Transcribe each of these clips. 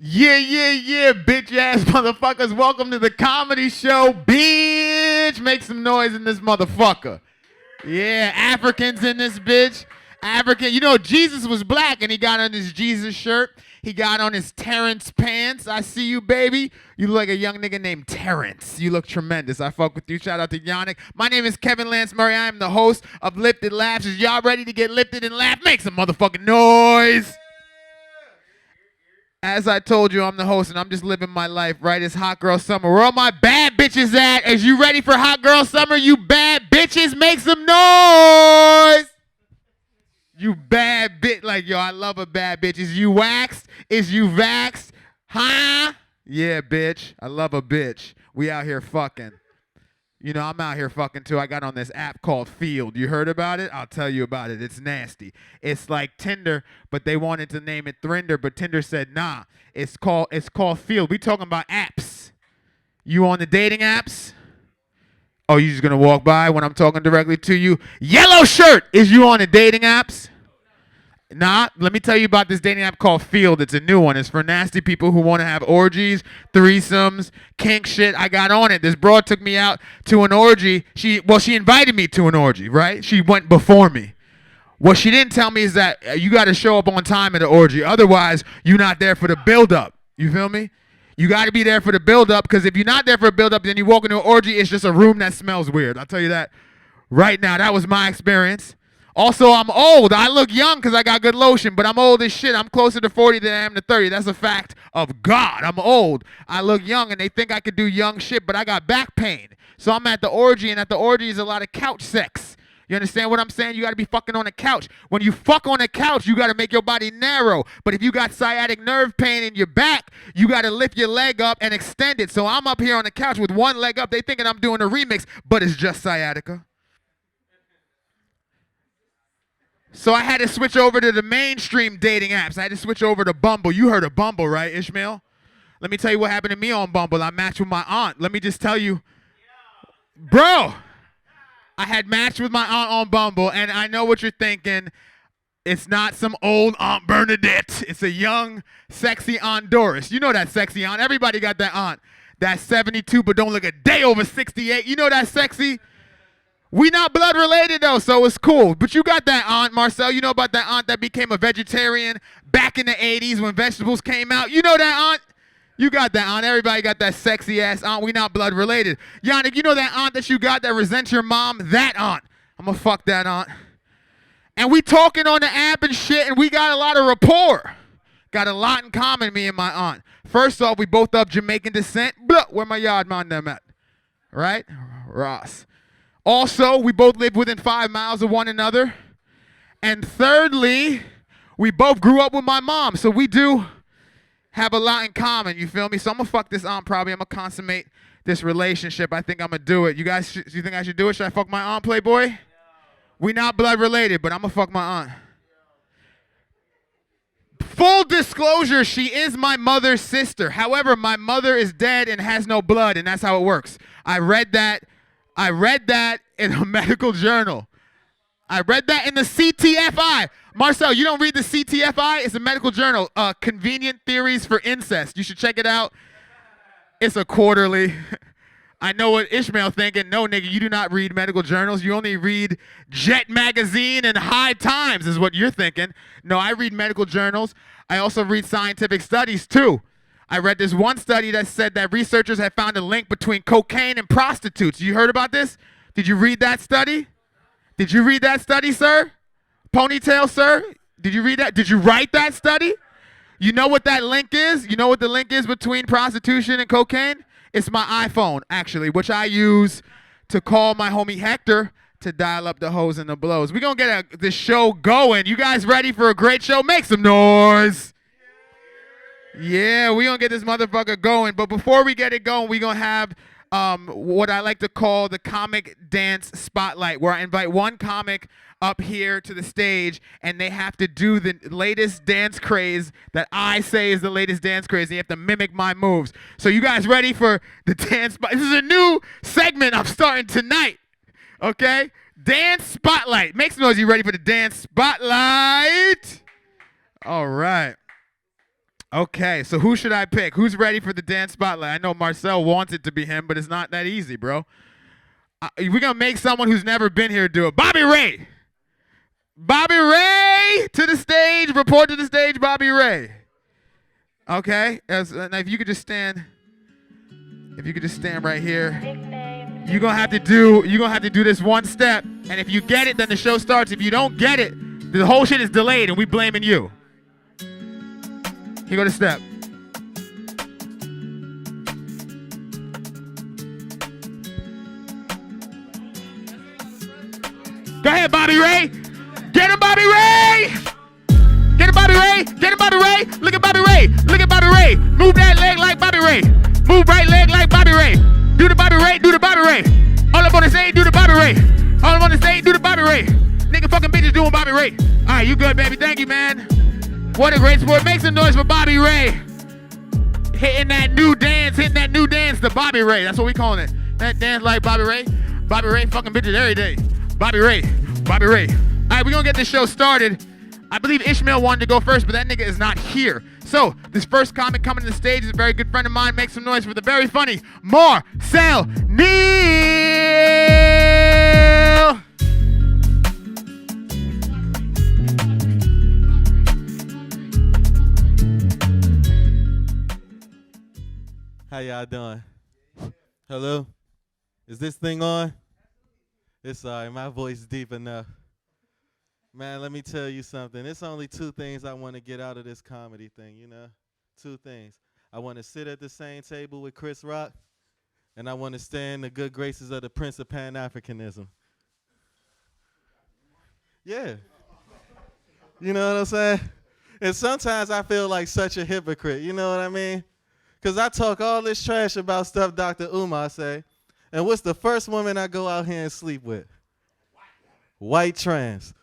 Yeah, bitch ass motherfuckers. Welcome to the comedy show, bitch. Make some noise in this motherfucker. Yeah, Africans in this bitch. African. You know, Jesus was black and he got on his Jesus shirt. He got on his Terrence pants. I see you, baby. You look like a young nigga named Terrence. You look tremendous. I fuck with you. Shout out to Yannick. My name is Kevin Lance Murray. I am the host of Lifted Laughs. Is y'all ready to get lifted and laugh? Make some motherfucking noise. As I told you, I'm the host, and I'm just living my life, right? It's Hot Girl Summer. Where all my bad bitches at? Is you ready for Hot Girl Summer, you bad bitches? Make some noise! You bad bitch. Like, yo, I love a bad bitch. Is you waxed? Is you vaxxed? Huh? Yeah, bitch. I love a bitch. We out here fucking. You know, I'm out here fucking too. I got on this app called Field. You heard about it? I'll tell you about it. It's nasty. It's like Tinder, but they wanted to name it Thrinder, but Tinder said, nah, it's called Field. We talking about apps. You on the dating apps? Oh, you just gonna walk by when I'm talking directly to you? Yellow shirt! Is you on the dating apps? Nah, let me tell you about this dating app called Field. It's a new one. It's for nasty people who want to have orgies, threesomes, kink shit. I got on it. This broad took me out to an orgy. She invited me to an orgy, right? She went before me. What she didn't tell me is that you got to show up on time at an orgy. Otherwise, you're not there for the build-up. You feel me? You got to be there for the build-up, because if you're not there for a build-up, then you walk into an orgy, it's just a room that smells weird. I'll tell you that right now. That was my experience. Also, I'm old. I look young because I got good lotion, but I'm old as shit. I'm closer to 40 than I am to 30. That's a fact of God. I'm old. I look young, and they think I could do young shit, but I got back pain. So I'm at the orgy, and at the orgy is a lot of couch sex. You understand what I'm saying? You got to be fucking on a couch. When you fuck on a couch, you got to make your body narrow. But if you got sciatic nerve pain in your back, you got to lift your leg up and extend it. So I'm up here on the couch with one leg up. They thinking I'm doing a remix, but it's just sciatica. So I had to switch over to the mainstream dating apps. I had to switch over to Bumble. You heard of Bumble, right, Ishmael? Let me tell you what happened to me on Bumble. I matched with my aunt. Let me just tell you. Bro, I had matched with my aunt on Bumble, and I know what you're thinking. It's not some old Aunt Bernadette. It's a young, sexy Aunt Doris. You know that sexy aunt. Everybody got that aunt. That's 72 but don't look a day over 68. You know that sexy? We not blood related though, so it's cool. But you got that aunt, Marcel. You know about that aunt that became a vegetarian back in the 80s when vegetables came out? You know that aunt? You got that aunt. Everybody got that sexy ass aunt. We not blood related. Yannick, you know that aunt that you got that resents your mom? That aunt. I'm gonna fuck that aunt. And we talking on the app and shit, and we got a lot of rapport. Got a lot in common, me and my aunt. First off, we both of Jamaican descent. Blah, where my yard man them at? Right? Ross. Also, we both live within 5 miles of one another. And thirdly, we both grew up with my mom. So we do have a lot in common, you feel me? So I'm going to fuck this aunt probably. I'm going to consummate this relationship. I think I'm going to do it. You guys, do you think I should do it? Should I fuck my aunt, Playboy? Yeah. We not blood related, but I'm going to fuck my aunt. Full disclosure, she is my mother's sister. However, my mother is dead and has no blood, and that's how it works. I read that in a medical journal. I read that in the CTFI. Marcel, you don't read the CTFI? It's a medical journal. Convenient Theories for Incest. You should check it out. It's a quarterly. I know what Ishmael thinking. No, nigga, you do not read medical journals. You only read Jet Magazine and High Times is what you're thinking. No, I read medical journals. I also read scientific studies, too. I read this one study that said that researchers have found a link between cocaine and prostitutes. You heard about this? Did you read that study? Did you read that study, sir? Ponytail, sir? Did you read that? Did you write that study? You know what that link is? You know what the link is between prostitution and cocaine? It's my iPhone, actually, which I use to call my homie Hector to dial up the hoes and the blows. We're going to get this show going. You guys ready for a great show? Make some noise. Yeah, we gonna get this motherfucker going. But before we get it going, we gonna have what I like to call the comic dance spotlight, where I invite one comic up here to the stage, and they have to do the latest dance craze that I say is the latest dance craze. They have to mimic my moves. So you guys ready for the dance? This is a new segment I'm starting tonight. Okay, dance spotlight. Make some noise. You ready for the dance spotlight? All right. Okay, so who should I pick? Who's ready for the dance spotlight? I know Marcel wants it to be him, but it's not that easy, bro. We're going to make someone who's never been here do it. Bobby Ray. Bobby Ray to the stage. Report to the stage, Bobby Ray. Okay, now if you could just stand right here. You're going to have to do this one step, and if you get it, then the show starts. If you don't get it, the whole shit is delayed, and we blaming you. Here go the step. Go ahead, Bobby Ray. Get him, Bobby Ray. Get him, Bobby Ray. Get him, Bobby Ray. Look at Bobby Ray. Look at Bobby Ray. Move that leg like Bobby Ray. Move right leg like Bobby Ray. Do the Bobby Ray. Do the Bobby Ray. All up on the stage, do the Bobby Ray. All up on the stage, do the Bobby Ray. Nigga fucking bitches doing Bobby Ray. All right, you good, baby. Thank you, man. What a great sport. Make some noise for Bobby Ray. Hitting that new dance, the Bobby Ray. That's what we calling it. That dance like Bobby Ray. Bobby Ray fucking bitches every day. Bobby Ray. Bobby Ray. All right, we're going to get this show started. I believe Ishmael wanted to go first, but that nigga is not here. So, this first comic coming to the stage is a very good friend of mine. Make some noise for the very funny Marcel Neal. How y'all doing? Hello? Is this thing on? It's all right. My voice deep enough. Man, let me tell you something. It's only two things I want to get out of this comedy thing, you know? Two things. I want to sit at the same table with Chris Rock, and I want to stay in the good graces of the Prince of Pan-Africanism. Yeah. You know what I'm saying? And sometimes I feel like such a hypocrite, you know what I mean? Because I talk all this trash about stuff Dr. Umar say, and what's the first woman I go out here and sleep with? White trans.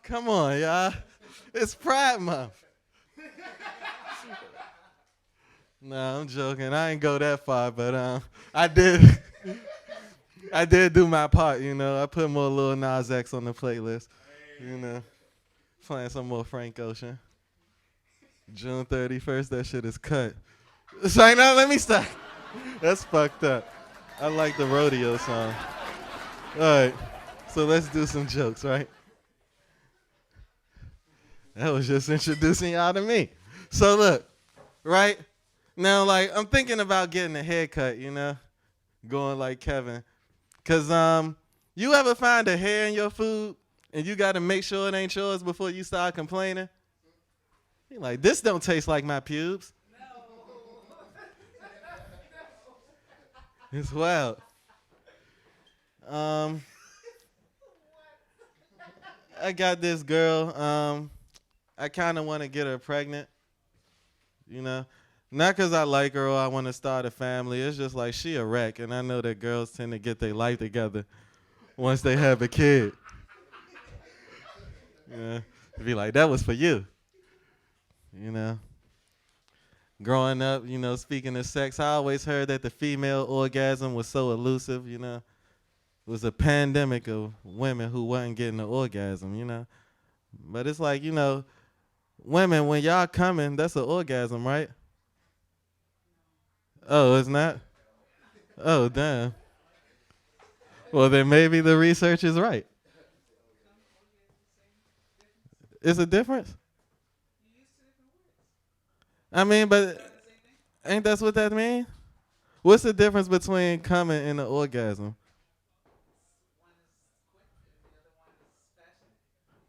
Come on, y'all. It's Pride Month. No, I'm joking. I ain't go that far, but I did do my part, you know. I put more Lil Nas X on the playlist, you know. Playing some more Frank Ocean. June 31st, that shit is cut. So now let me stop. That's fucked up. I like the rodeo song. All right, so let's do some jokes, right? That was just introducing y'all to me. So look, right? Now, like, I'm thinking about getting a haircut, you know? Going like Kevin. Because you ever find a hair in your food and you got to make sure it ain't yours before you start complaining? You're like, this don't taste like my pubes. No. It's wild. I got this girl. I kind of want to get her pregnant, you know. Not because I like her or I want to start a family. It's just like she a wreck, and I know that girls tend to get their life together once they have a kid. Yeah, be like, that was for you. You know, growing up, you know, speaking of sex, I always heard that the female orgasm was so elusive, you know. It was a pandemic of women who wasn't getting the orgasm, you know. But it's like, you know, women, when y'all coming, that's an orgasm, right? Oh, it's not? Oh, damn. Well, then maybe the research is right. Is a difference? I mean, but ain't that's what that mean? What's the difference between coming and an orgasm?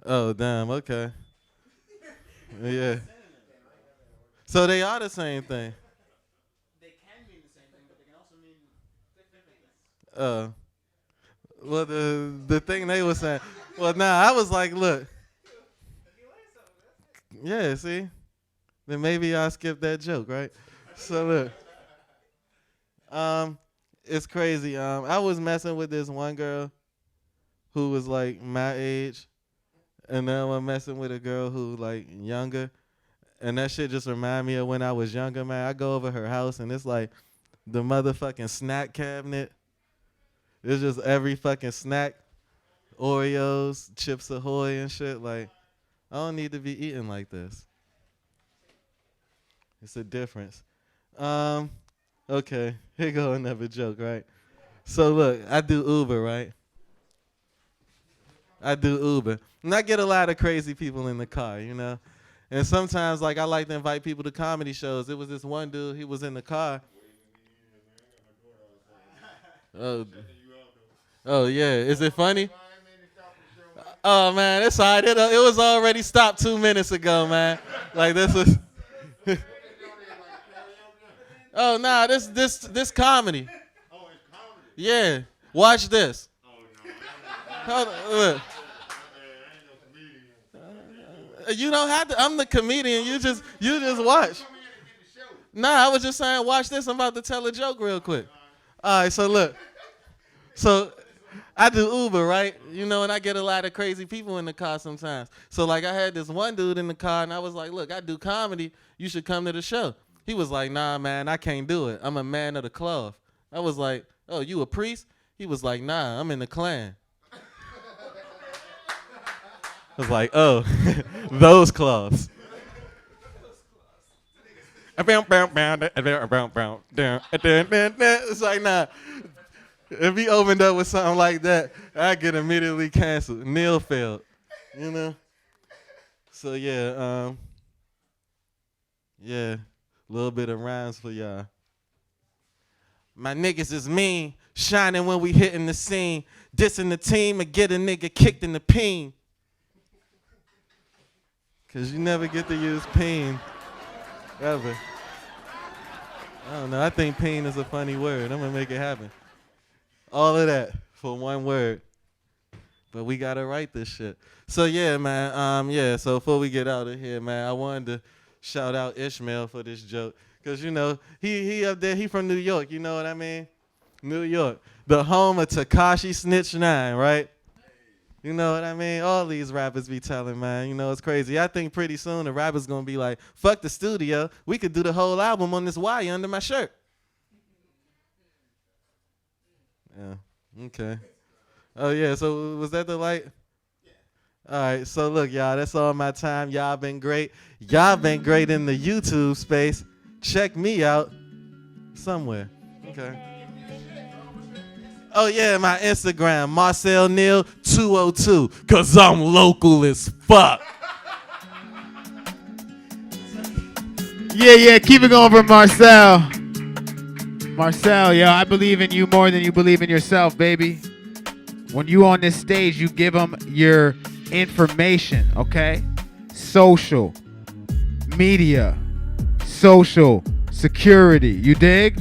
Oh, damn, okay. Yeah. So they are the same thing. They can mean the same thing, but they can also mean different things. Well, the thing they were saying, well, nah, I was like, look. Yeah, see? Then maybe I'll skip that joke, right? So look. It's crazy. I was messing with this one girl who was like my age. And now I'm messing with a girl who like younger. And that shit just remind me of when I was younger, man. I go over her house and it's like the motherfucking snack cabinet. It's just every fucking snack. Oreos, Chips Ahoy and shit. Like, I don't need to be eating like this. It's a difference. Okay, here go another joke, right? So look, I do Uber, right? I do Uber. And I get a lot of crazy people in the car, you know? And sometimes, like, I like to invite people to comedy shows. It was this one dude, he was in the car. Oh yeah. Is it funny? Oh, man, it's all right. It was already stopped 2 minutes ago, man. Like, this was... Oh, nah, this comedy. Oh, it's comedy. Yeah. Watch this. Oh, no. Hold on, look. You don't have to. I'm the comedian. You just watch. Nah, I was just saying, watch this. I'm about to tell a joke real quick. All right, so look. So I do Uber, right? You know, and I get a lot of crazy people in the car sometimes. So, like, I had this one dude in the car, and I was like, look, I do comedy. You should come to the show. He was like, nah, man, I can't do it. I'm a man of the cloth. I was like, oh, you a priest? He was like, nah, I'm in the Klan. I was like, oh, those cloths. It's like, nah. If he opened up with something like that, I get immediately canceled. Neil failed, you know? So, yeah, yeah, a little bit of rhymes for y'all. My niggas is mean, shining when we hitting the scene, dissing the team and get a nigga kicked in the peen. Cause you never get to use peen, ever. I don't know, I think peen is a funny word. I'm gonna make it happen. All of that for one word. But we gotta write this shit. So yeah, man, yeah, so before we get out of here, man, I wanted to shout out Ishmael for this joke. Cause you know, he up there, he from New York, you know what I mean? New York, the home of Tekashi Snitch 9, right? You know what I mean? All these rappers be telling, man. You know, it's crazy. I think pretty soon the rapper's going to be like, fuck the studio. We could do the whole album on this wire under my shirt. Yeah, okay. Oh, yeah, so was that the light? Yeah. All right, so look, y'all, that's all my time. Y'all been great. Y'all been great in the YouTube space. Check me out somewhere. Okay. Oh, yeah, my Instagram, Marcel Neal 202, because I'm local as fuck. Yeah, keep it going for Marcel. Marcel, yo, I believe in you more than you believe in yourself, baby. When you on this stage, you give them your information, okay? Social, media, social, security, you dig?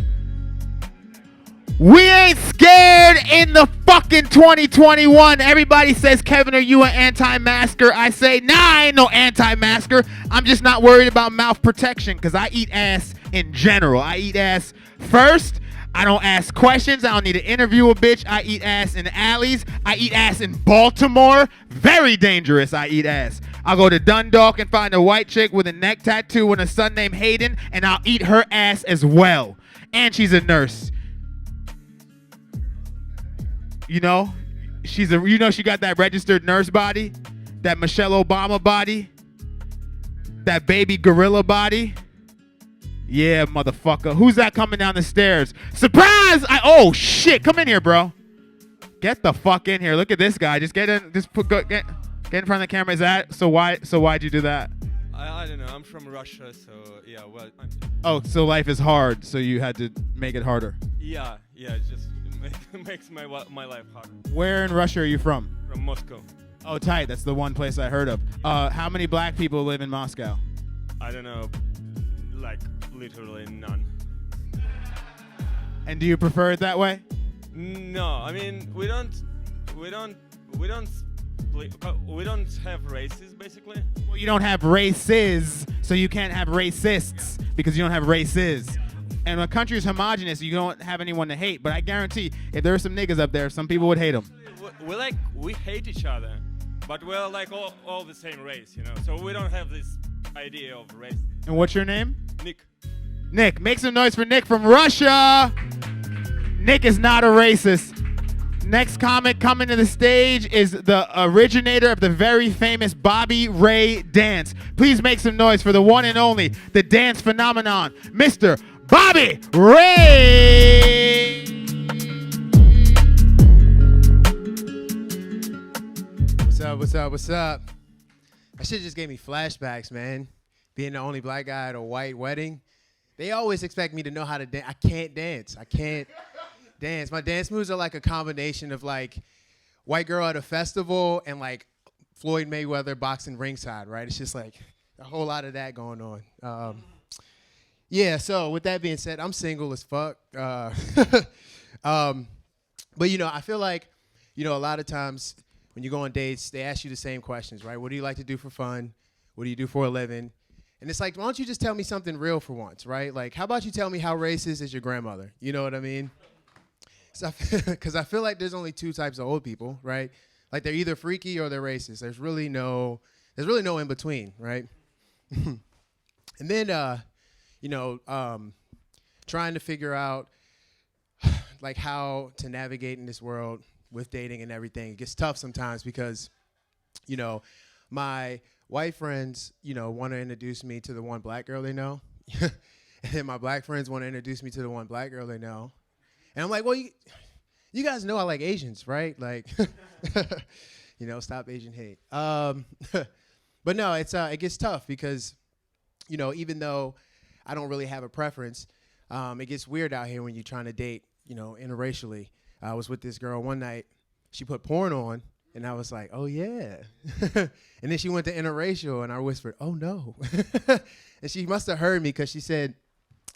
We ain't scared in the fucking 2021. Everybody says, Kevin, are you an anti-masker? I say, nah, I ain't no anti-masker. I'm just not worried about mouth protection because I eat ass in general. I eat ass first. I don't ask questions. I don't need to interview a bitch. I eat ass in alleys. I eat ass in Baltimore. Very dangerous, I eat ass. I'll go to Dundalk and find a white chick with a neck tattoo and a son named Hayden, and I'll eat her ass as well. And she's a nurse. You know, she got that registered nurse body, that Michelle Obama body, that baby gorilla body. Yeah, motherfucker. Who's that coming down the stairs? Surprise! Oh shit! Come in here, bro. Get the fuck in here. Look at this guy. Just get in. Just get in front of the camera. Is that so? Why'd you do that? I don't know. I'm from Russia, so yeah. Well. Oh, so life is hard, so you had to make it harder. Yeah. It just makes my life hard. Where in Russia are you from? From Moscow. Oh, tight. That's the one place I heard of. How many black people live in Moscow? I don't know. Like literally none. And do you prefer it that way? No, I mean we don't have races basically. Well, you don't have races, so you can't have racists because you don't have races. And a country is homogenous, you don't have anyone to hate. But I guarantee, if there are some niggas up there, some people would hate them. We hate each other, but we're like all the same race, you know. So we don't have this idea of race. And what's your name? Nick, make some noise for Nick from Russia. Nick is not a racist. Next comic coming to the stage is the originator of the very famous Bobby Ray dance. Please make some noise for the one and only, the dance phenomenon, Mr. Bobby Ray. What's up, what's up, what's up? That shit just gave me flashbacks, man. Being the only black guy at a white wedding. They always expect me to know how to dance. I can't dance. I can't dance. My dance moves are like a combination of like white girl at a festival and like Floyd Mayweather boxing ringside, right? It's just like a whole lot of that going on. Yeah, so with that being said, I'm single as fuck. But, you know, I feel like, you know, a lot of times when you go on dates, they ask you the same questions, right? What do you like to do for fun? What do you do for a living? And it's like, why don't you just tell me something real for once, right? Like, how about you tell me how racist is your grandmother? You know what I mean? Because I feel like there's only two types of old people, right? Like, they're either freaky or they're racist. There's really no in between, right? And then, you know, trying to figure out like how to navigate in this world with dating and everything. It gets tough sometimes because, you know, my white friends, you know, want to introduce me to the one black girl they know. And then my black friends want to introduce me to the one black girl they know. And I'm like, well, you guys know I like Asians, right? Like, you know, stop Asian hate. But no, it gets tough because, you know, even though I don't really have a preference, it gets weird out here when you're trying to date, you know, interracially. I was with this girl one night. She put porn on. And I was like, oh, yeah. And then she went to interracial, and I whispered, oh, no. And she must have heard me because she said,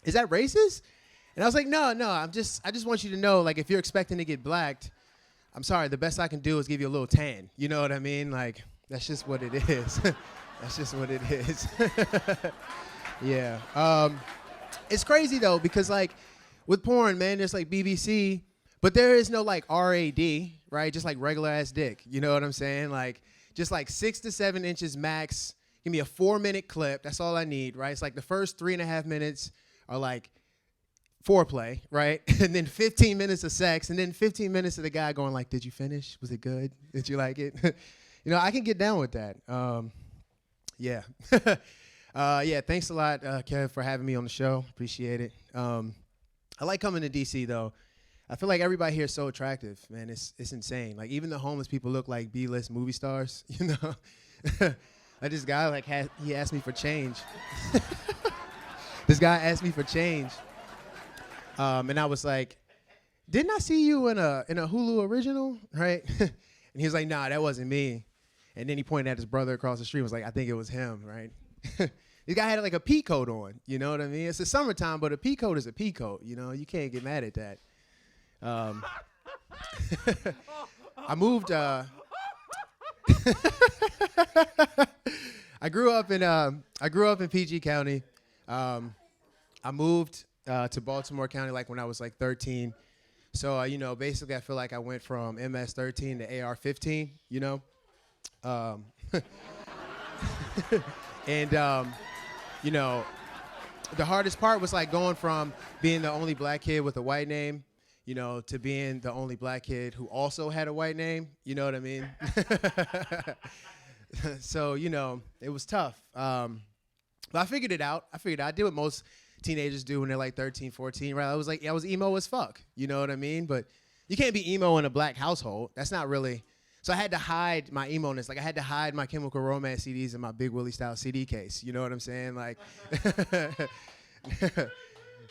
is that racist? And I was like, no, I just want you to know, like, if you're expecting to get blacked, I'm sorry, the best I can do is give you a little tan. You know what I mean? Like, that's just what it is. That's just what it is. Yeah. It's crazy, though, because, like, with porn, man, there's, like, BBC, but there is no, like, RAD, right? Just like regular ass dick. You know what I'm saying? Like, just like 6 to 7 inches max. Give me a 4-minute clip. That's all I need, right? It's like the first 3.5 minutes are like foreplay, right? And then 15 minutes of sex. And then 15 minutes of the guy going like, did you finish? Was it good? Did you like it? You know, I can get down with that. Yeah. Yeah, thanks a lot, Kev, for having me on the show. Appreciate it. I like coming to D.C., though. I feel like everybody here is so attractive, man. It's insane. Like, even the homeless people look like B-list movie stars, you know? Like, this guy, like, he asked me for change. This guy asked me for change. And I was like, didn't I see you in a Hulu original, right? And he was like, nah, that wasn't me. And then he pointed at his brother across the street and was like, I think it was him, right? This guy had, like, a pea coat on, you know what I mean? It's the summertime, but a pea coat is a pea coat, you know? You can't get mad at that. I moved. I grew up in PG County. I moved to Baltimore County like when I was like 13. So you know, basically, I feel like I went from MS-13 to AR-15. You know, and you know, the hardest part was like going from being the only black kid with a white name, you know, to being the only black kid who also had a white name. You know what I mean? So, you know, it was tough. But I figured it out. I did what most teenagers do when they're like 13, 14, right? I was emo as fuck. You know what I mean? But you can't be emo in a black household. That's not really. So I had to hide my emo-ness. Like, I had to hide my Chemical Romance CDs in my Big Willie style CD case. You know what I'm saying? Like,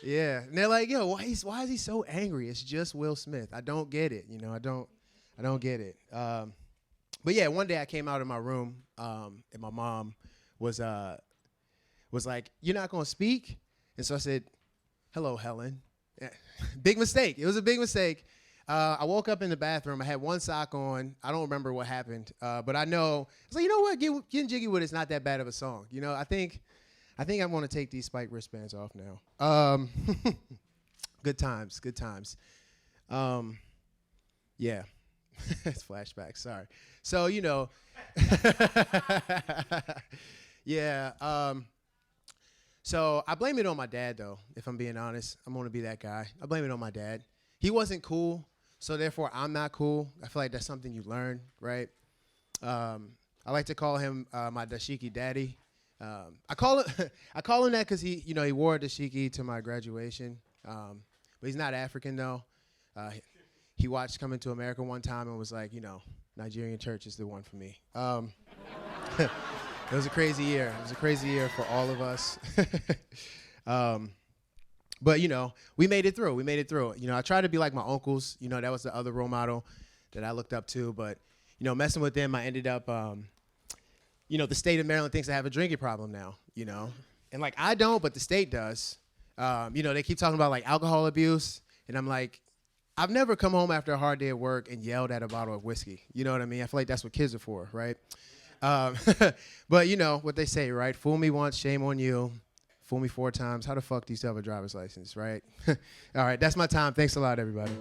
yeah. And they're like, yo, why is he so angry? It's just Will Smith. I don't get it. You know, I don't get it. But yeah, one day I came out of my room, and my mom was like, you're not gonna speak? And so I said, hello, Helen. Big mistake. It was a big mistake. I woke up in the bathroom. I had one sock on. I don't remember what happened, but I know. I was like, you know what? Getting Jiggy with it's not that bad of a song. You know, I think I'm gonna take these spike wristbands off now. Good times. Yeah. It's flashbacks. Sorry. So, you know, yeah. So I blame it on my dad, though. If I'm being honest, I'm gonna be that guy. I blame it on my dad. He wasn't cool So therefore, I'm not cool. I feel like that's something you learn, right? I like to call him my dashiki daddy. I call him that because he wore a dashiki to my graduation. But he's not African though. He watched Coming to America one time and was like, Nigerian church is the one for me. It was a crazy year. It was a crazy year for all of us. But, we made it through. We made it through. I tried to be like my uncles. That was the other role model that I looked up to. But, messing with them, I ended up, the state of Maryland thinks I have a drinking problem now, And, like, I don't, but the state does. They keep talking about, like, alcohol abuse. And I'm like, I've never come home after a hard day at work and yelled at a bottle of whiskey. You know what I mean? I feel like that's what kids are for, right? But what they say, right? Fool me once, shame on you. Fool me 4 times. How the fuck do you still have a driver's license, right? All right, that's my time. Thanks a lot, everybody.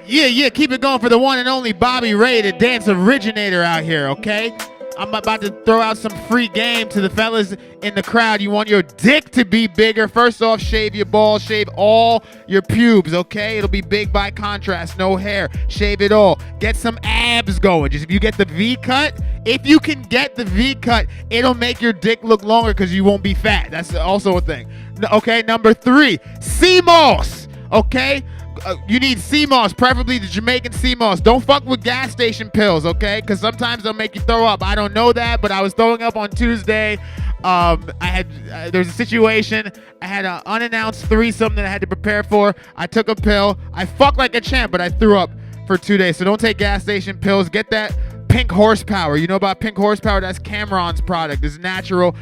Yeah, keep it going for the one and only Bobby Ray, the dance originator out here, okay? I'm about to throw out some free game to the fellas in the crowd. You want your dick to be bigger. First off, shave your balls, shave all your pubes, okay? It'll be big by contrast, no hair. Shave it all. Get some abs going. Just if you get the V cut, if you can get the V cut, it'll make your dick look longer because you won't be fat. That's also a thing. Okay, number 3, sea moss, okay? You need sea moss, preferably the Jamaican sea moss. Don't fuck with gas station pills, okay? Because sometimes they'll make you throw up. I don't know that, but I was throwing up on Tuesday. There's a situation. I had an unannounced threesome that I had to prepare for. I took a pill. I fucked like a champ, but I threw up for 2 days. So don't take gas station pills. Get that Pink Horsepower. You know about Pink Horsepower? That's Cameron's product. It's natural.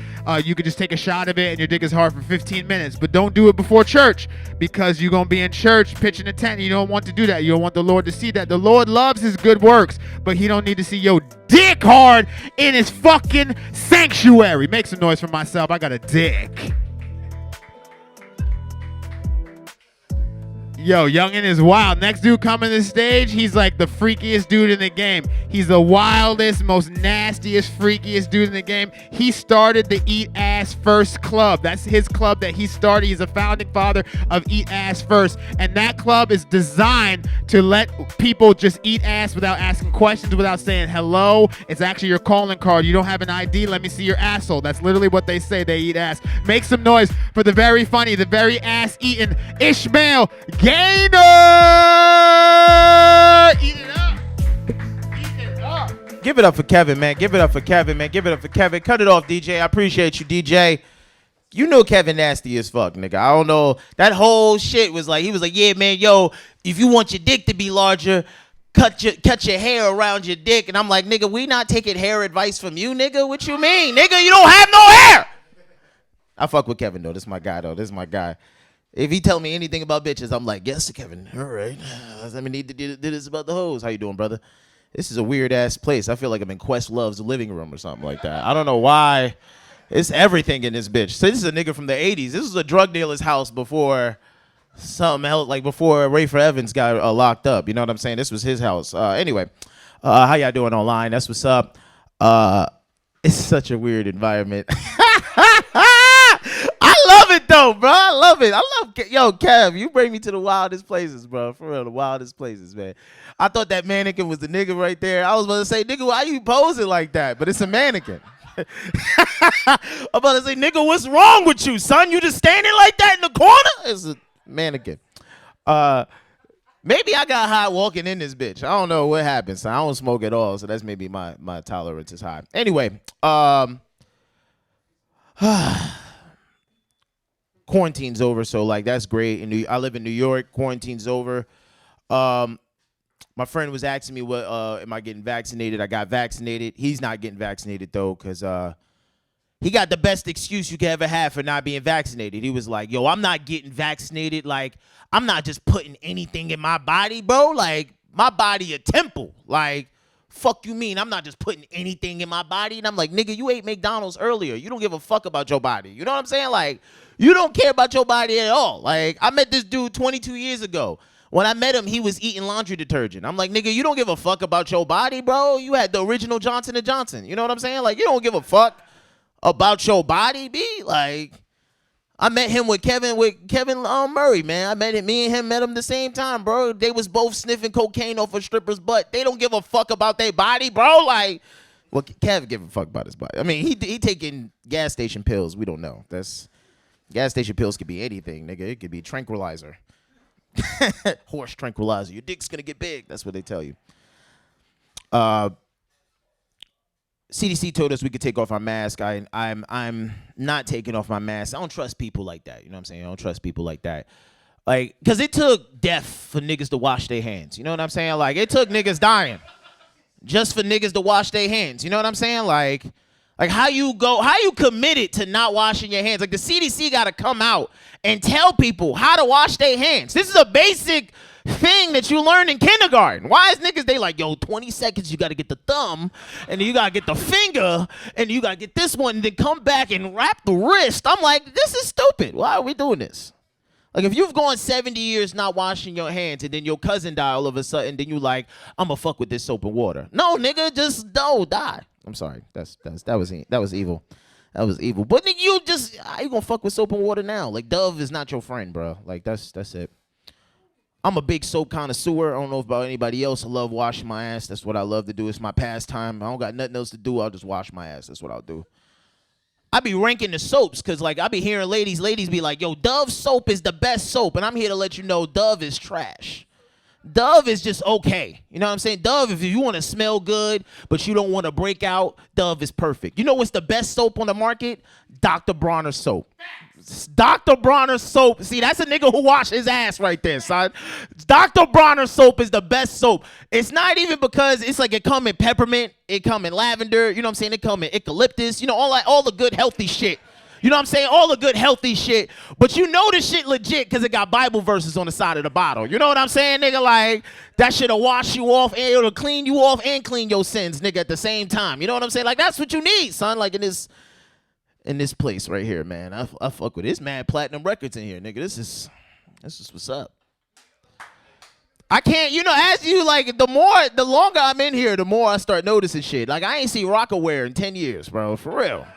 You could just take a shot of it and your dick is hard for 15 minutes. But don't do it before church because you're going to be in church pitching a tent. You don't want to do that. You don't want the Lord to see that. The Lord loves his good works, but he don't need to see your dick hard in his fucking sanctuary. Make some noise for myself. I got a dick. Yo, Youngin is wild. Next dude coming to the stage, he's like the freakiest dude in the game. He's the wildest, most nastiest, freakiest dude in the game. He started the Eat Ass First Club. That's his club that he started. He's a founding father of Eat Ass First. And that club is designed to let people just eat ass without asking questions, without saying hello. It's actually your calling card. You don't have an ID, let me see your asshole. That's literally what they say. They eat ass. Make some noise for the very funny, the very ass-eating Ishmael Gaynor! Eat it up. Eat it up. Give it up for Kevin, man. Give it up for Kevin, man. Give it up for Kevin. Cut it off, DJ. I appreciate you, DJ. You know Kevin nasty as fuck, nigga. I don't know. That whole shit was like, he was like, yeah, man, yo, if you want your dick to be larger, cut your hair around your dick. And I'm like, nigga, we not taking hair advice from you, nigga. What you mean? Nigga, you don't have no hair. I fuck with Kevin, though. This is my guy, though. This is my guy. If he tell me anything about bitches, I'm like, yes, Kevin. All right. Let me need to do this about the hoes. How you doing, brother? This is a weird-ass place. I feel like I'm in Questlove's living room or something like that. I don't know why. It's everything in this bitch. So this is a nigga from the 80s. This was a drug dealer's house before something else, like before Rayford Evans got locked up. You know what I'm saying? This was his house. Anyway, how y'all doing online? That's what's up. It's such a weird environment. I love it though, bro. I love it. Yo, Kev, you bring me to the wildest places, bro. For real, the wildest places, man. I thought that mannequin was the nigga right there. I was about to say, nigga, why you posing like that? But it's a mannequin. I'm about to say, nigga, what's wrong with you, son? You just standing like that in the corner? It's a mannequin. Maybe I got high walking in this bitch. I don't know what happened, son. I don't smoke at all, so that's maybe my tolerance is high. Anyway, quarantine's over, so like that's great. I live in New York. Quarantine's over. My friend was asking me, "What am I getting vaccinated?" I got vaccinated. He's not getting vaccinated though, cause he got the best excuse you could ever have for not being vaccinated. He was like, "Yo, I'm not getting vaccinated. Like, I'm not just putting anything in my body, bro. Like, my body a temple. Like, fuck you mean I'm not just putting anything in my body?" And I'm like, nigga, you ate McDonald's earlier. You don't give a fuck about your body. You know what I'm saying? Like, you don't care about your body at all. Like, I met this dude 22 years ago. When I met him, he was eating laundry detergent. I'm like, nigga, you don't give a fuck about your body, bro. You had the original Johnson & Johnson. You know what I'm saying? Like, you don't give a fuck about your body, B. Like, I met him with Kevin Murray, man. Me and him met him the same time, bro. They was both sniffing cocaine off a stripper's butt. They don't give a fuck about their body, bro. Like, well, Kevin give a fuck about his body. I mean, he taking gas station pills. We don't know. Gas station pills could be anything, nigga. It could be tranquilizer. Horse tranquilizer. Your dick's gonna get big. That's what they tell you. CDC told us we could take off our mask. I'm not taking off my mask. I don't trust people like that. You know what I'm saying? I don't trust people like that. Like, cause it took death for niggas to wash their hands. You know what I'm saying? Like, it took niggas dying just for niggas to wash their hands. You know what I'm saying? Like how you committed to not washing your hands? Like, the CDC got to come out and tell people how to wash their hands. This is a basic thing that you learn in kindergarten. Why is niggas, they like, yo, 20 seconds, you got to get the thumb, and then you got to get the finger, and you got to get this one, and then come back and wrap the wrist. I'm like, this is stupid. Why are we doing this? Like, if you've gone 70 years not washing your hands, and then your cousin die all of a sudden, then you like, I'm going to fuck with this soap and water. No, nigga, just don't die. I'm sorry. That was evil. That was evil. But nigga, how you gonna fuck with soap and water now? Like, Dove is not your friend, bro. Like, that's it. I'm a big soap connoisseur. I don't know about anybody else. I love washing my ass. That's what I love to do. It's my pastime. I don't got nothing else to do. I'll just wash my ass. That's what I'll do. I be ranking the soaps, because, like, I be hearing ladies be like, yo, Dove soap is the best soap. And I'm here to let you know Dove is trash. Dove is just okay. You know what I'm saying? Dove, if you want to smell good, but you don't want to break out, Dove is perfect. You know what's the best soap on the market? Dr. Bronner soap. Dr. Bronner soap. See, that's a nigga who wash his ass right there, son. Dr. Bronner soap is the best soap. It's not even because it's like it come in peppermint, it come in lavender, you know what I'm saying? It come in eucalyptus, you know, all the good healthy shit. You know what I'm saying? All the good healthy shit. But you know this shit legit because it got Bible verses on the side of the bottle. You know what I'm saying, nigga? Like, that shit'll wash you off, and it'll clean you off and clean your sins, nigga, at the same time. You know what I'm saying? Like, that's what you need, son. Like, in this place right here, man. I fuck with it. It's mad platinum records in here, nigga. This is what's up. I can't, you know, as you, like, the longer I'm in here, the more I start noticing shit. Like, I ain't seen Rockaware in 10 years, bro. For real.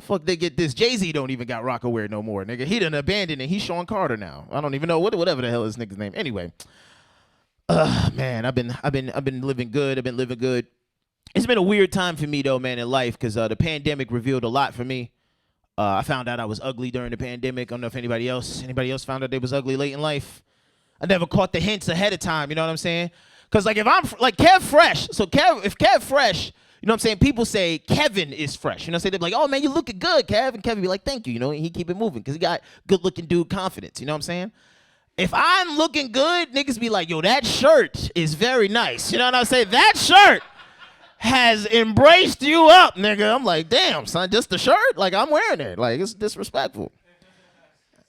Fuck, they get this. Jay-Z don't even got Rockaware no more, nigga. He done abandoned it. He's Sean Carter now. I don't even know whatever the hell his nigga's name. Anyway, man, I've been living good. I've been living good. It's been a weird time for me though, man, in life, because the pandemic revealed a lot for me. I found out I was ugly during the pandemic. I don't know if anybody else found out they was ugly late in life. I never caught the hints ahead of time. You know what I'm saying? Because like if I'm like Kev Fresh, if Kev Fresh. You know what I'm saying? People say Kevin is fresh. You know what I'm saying? They're like, oh, man, you looking good, Kev. And Kevin be like, thank you. You know, and he keep it moving because he got good-looking dude confidence. You know what I'm saying? If I'm looking good, niggas be like, yo, that shirt is very nice. You know what I'm saying? That shirt has embraced you up, nigga. I'm like, damn, son, just the shirt? Like, I'm wearing it. Like, it's disrespectful.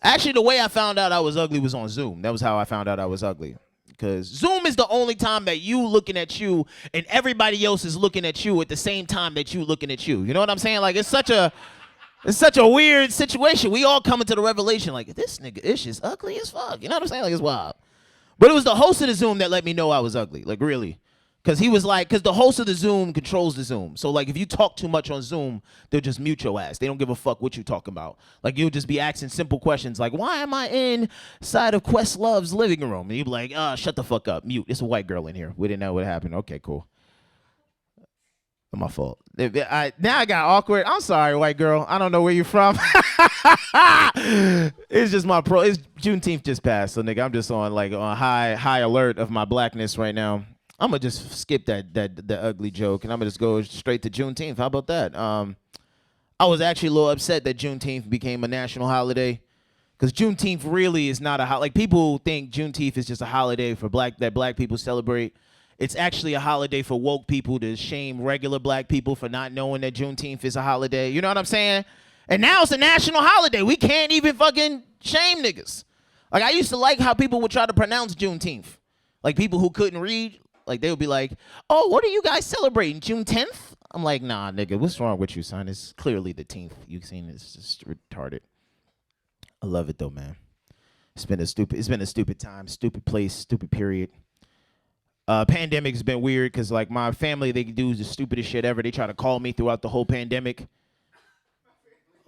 Actually, the way I found out I was ugly was on Zoom. That was how I found out I was ugly. Because Zoom is the only time that you looking at you and everybody else is looking at you at the same time that you looking at you. You know what I'm saying? Like, it's such a weird situation. We all come into the revelation like, this nigga Ish is ugly as fuck. You know what I'm saying? Like, it's wild. But it was the host of the Zoom that let me know I was ugly. Like, really. Because he was like, because the host of the Zoom controls the Zoom. So, like, if you talk too much on Zoom, they'll just mute your ass. They don't give a fuck what you talking about. Like, you'll just be asking simple questions like, why am I inside of Questlove's living room? And you'll be like, shut the fuck up. Mute. It's a white girl in here. We didn't know what happened. Okay, cool. My fault. Now I got awkward. I'm sorry, white girl. I don't know where you're from. It's just it's Juneteenth just passed. So, nigga, I'm just on high alert of my blackness right now. I'm going to just skip the ugly joke, and I'm going to just go straight to Juneteenth. How about that? I was actually a little upset that Juneteenth became a national holiday, because Juneteenth really is not a holiday. Like, people think Juneteenth is just a holiday for that black people celebrate. It's actually a holiday for woke people to shame regular black people for not knowing that Juneteenth is a holiday. You know what I'm saying? And now it's a national holiday. We can't even fucking shame niggas. Like, I used to like how people would try to pronounce Juneteenth. Like, people who couldn't read. Like, they would be like, oh, what are you guys celebrating, June 10th? I'm like, nah, nigga, what's wrong with you, son? It's clearly the 10th. You've seen it's just retarded. I love it, though, man. It's been a stupid time, stupid place, stupid period. Pandemic's been weird because, like, my family, they do the stupidest shit ever. They try to call me throughout the whole pandemic.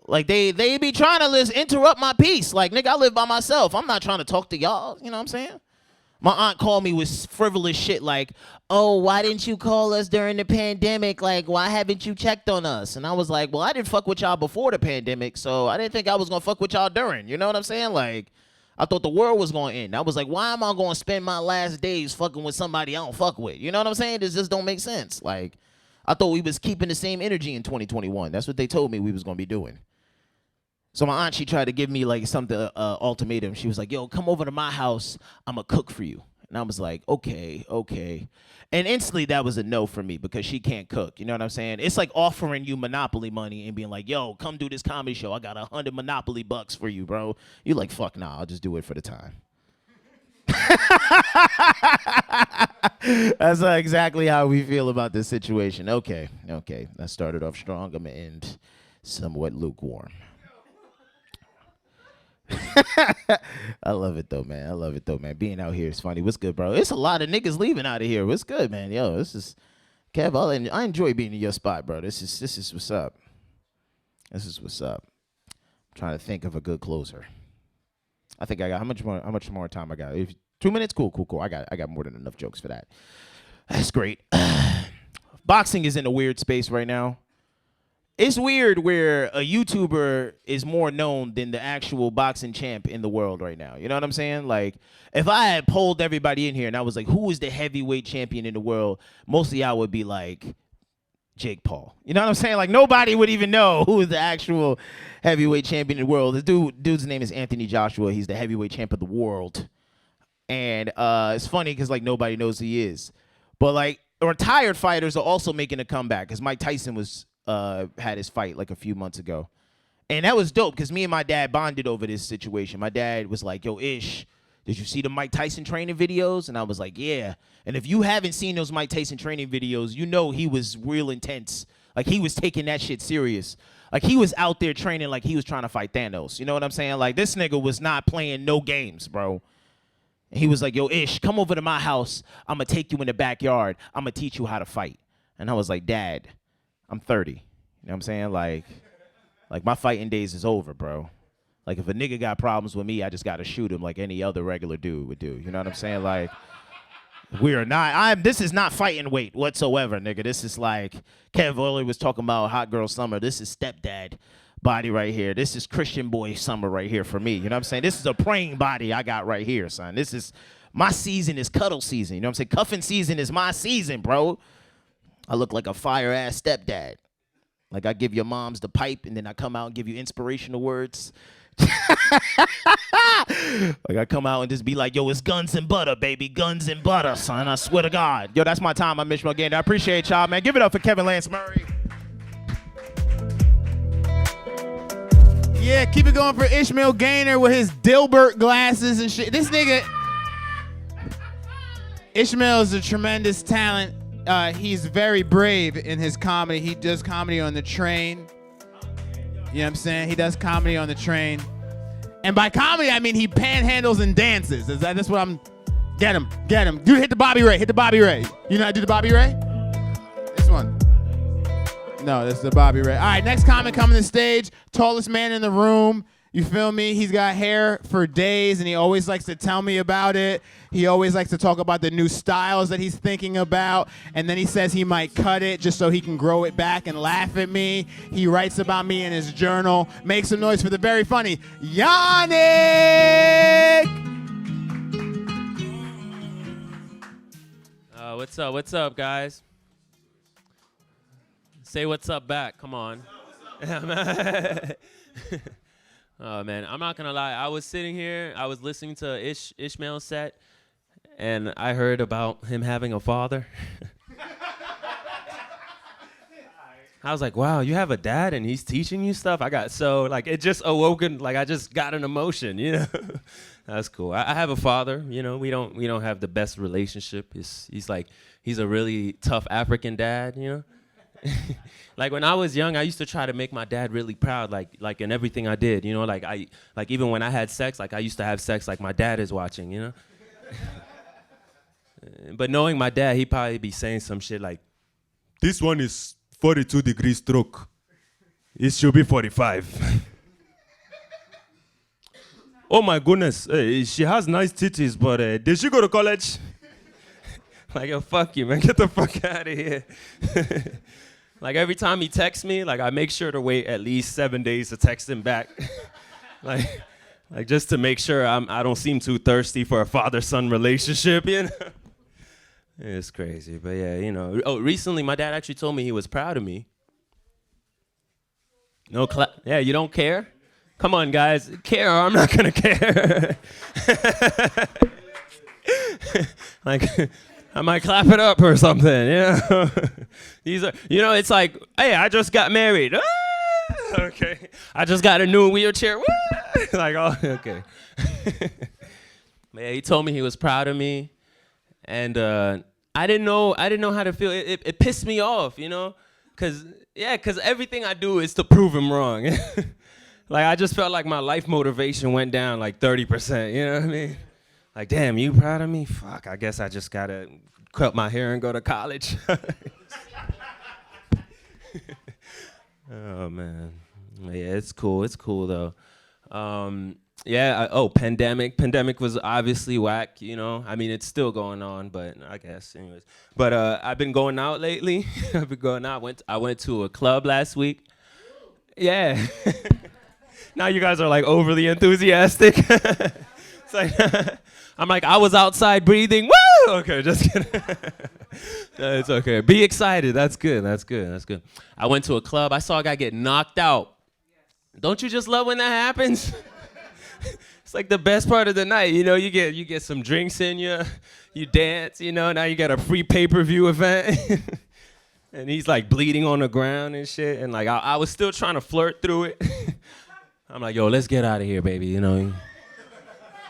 Like they be trying to interrupt my peace. Like, nigga, I live by myself. I'm not trying to talk to y'all. You know what I'm saying? My aunt called me with frivolous shit like, oh, why didn't you call us during the pandemic? Like, why haven't you checked on us? And I was like, well, I didn't fuck with y'all before the pandemic, so I didn't think I was going to fuck with y'all during. You know what I'm saying? Like, I thought the world was going to end. I was like, why am I going to spend my last days fucking with somebody I don't fuck with? You know what I'm saying? This just don't make sense. Like, I thought we was keeping the same energy in 2021. That's what they told me we was going to be doing. So my aunt, she tried to give me like something, ultimatum. She was like, yo, come over to my house. I'm going to cook for you. And I was like, okay. And instantly that was a no for me because she can't cook. You know what I'm saying? It's like offering you Monopoly money and being like, yo, come do this comedy show. I got 100 Monopoly bucks for you, bro. You're like, fuck nah, I'll just do it for the time. That's exactly how we feel about this situation. Okay. That started off strong. I'm going to end somewhat lukewarm. I love it though, man. Being out here is funny. What's good, bro? It's a lot of niggas leaving out of here. What's good, man? Yo, this is Kev. I enjoy being in your spot, bro. This is what's up. I'm trying to think of a good closer. I think I got how much more time I got? 2 minutes? Cool. I got more than enough jokes for that. That's great. Boxing is in a weird space right now. It's weird where a YouTuber is more known than the actual boxing champ in the world right now. You know what I'm saying? Like, if I had polled everybody in here and I was like, who is the heavyweight champion in the world? Most of y'all would be like, Jake Paul. You know what I'm saying? Like, nobody would even know who is the actual heavyweight champion in the world. This dude's name is Anthony Joshua. He's the heavyweight champ of the world. And it's funny because, like, nobody knows who he is. But, like, retired fighters are also making a comeback because Mike Tyson had his fight like a few months ago. And that was dope because me and my dad bonded over this situation. My dad was like, yo, Ish, did you see the Mike Tyson training videos? And I was like, yeah. And if you haven't seen those Mike Tyson training videos, you know he was real intense. Like, he was taking that shit serious. Like, he was out there training like he was trying to fight Thanos. You know what I'm saying? Like, this nigga was not playing no games, bro. And he was like, yo, Ish, come over to my house. I'm going to take you in the backyard. I'm going to teach you how to fight. And I was like, Dad, I'm 30. You know what I'm saying? Like my fighting days is over, bro. Like, if a nigga got problems with me, I just got to shoot him like any other regular dude would do. You know what I'm saying? Like, this is not fighting weight whatsoever, nigga. This is like, Kev earlier was talking about hot girl summer. This is stepdad body right here. This is Christian boy summer right here for me. You know what I'm saying? This is a praying body I got right here, son. This is, my season is cuddle season. You know what I'm saying? Cuffing season is my season, bro. I look like a fire-ass stepdad. Like, I give your moms the pipe, and then I come out and give you inspirational words. Like, I come out and just be like, yo, it's guns and butter, baby. Guns and butter, son. I swear to God. Yo, that's my time. I'm Ishmael Gander. I appreciate y'all, man. Give it up for Kevin Lance Murray. Yeah, keep it going for Ishmael Gainer with his Dilbert glasses and shit. This nigga, Ishmael is a tremendous talent. He's very brave in his comedy. He does comedy on the train. You know what I'm saying? He does comedy on the train. And by comedy, I mean he panhandles and dances. That's what I'm... Get him. Dude, hit the Bobby Ray. You know how to do the Bobby Ray? This one. No, this is the Bobby Ray. All right, next comic coming to the stage. Tallest man in the room. You feel me? He's got hair for days, and he always likes to tell me about it. He always likes to talk about the new styles that he's thinking about, and then he says he might cut it just so he can grow it back and laugh at me. He writes about me in his journal. Make some noise for the very funny Yannick! What's up, guys? Say what's up back. Come on. Oh, man, I'm not going to lie. I was sitting here. I was listening to Ishmael's set, and I heard about him having a father. I was like, wow, you have a dad, and he's teaching you stuff? I got so, like, it just awoken, like, I just got an emotion, you know? That's cool. I have a father, you know. We don't have the best relationship. He's a really tough African dad, you know? Like, when I was young, I used to try to make my dad really proud, like in everything I did, you know, like even when I had sex, like I used to have sex like my dad is watching, you know. But knowing my dad, he'd probably be saying some shit like, "This one is 42 degree stroke." It should be 45. Oh my goodness, she has nice titties, but did she go to college? Like, yo, fuck you, man. Get the fuck out of here. Like, every time he texts me, like, I make sure to wait at least 7 days to text him back. like just to make sure I don't seem too thirsty for a father-son relationship, you know? It's crazy, but yeah, you know. Oh, recently, my dad actually told me he was proud of me. No yeah, you don't care? Come on, guys. Care or I'm not going to care. Like, I might clap it up or something, you know? These are, you know, it's like, hey, I just got married. Ah! Okay. I just got a new wheelchair. Woo! Like, oh, okay. But yeah, he told me he was proud of me. And I didn't know how to feel. It pissed me off, you know? Cause everything I do is to prove him wrong. Like, I just felt like my life motivation went down like 30%, you know what I mean? Like, damn, you proud of me? Fuck, I guess I just gotta cut my hair and go to college. Oh, man. Yeah, it's cool though. Pandemic. Pandemic was obviously whack, you know? I mean, it's still going on, but I guess, anyways. But I've been going out lately. I've been going out. I went to a club last week. Yeah. Now you guys are like overly enthusiastic. It's like, I'm like, I was outside breathing. Woo! Okay, just kidding. No, it's okay. Be excited. That's good. I went to a club. I saw a guy get knocked out. Don't you just love when that happens? It's like the best part of the night. You know, you get some drinks in you. You dance, you know. Now you got a free pay-per-view event. And he's like bleeding on the ground and shit. And like, I was still trying to flirt through it. I'm like, yo, let's get out of here, baby. You know,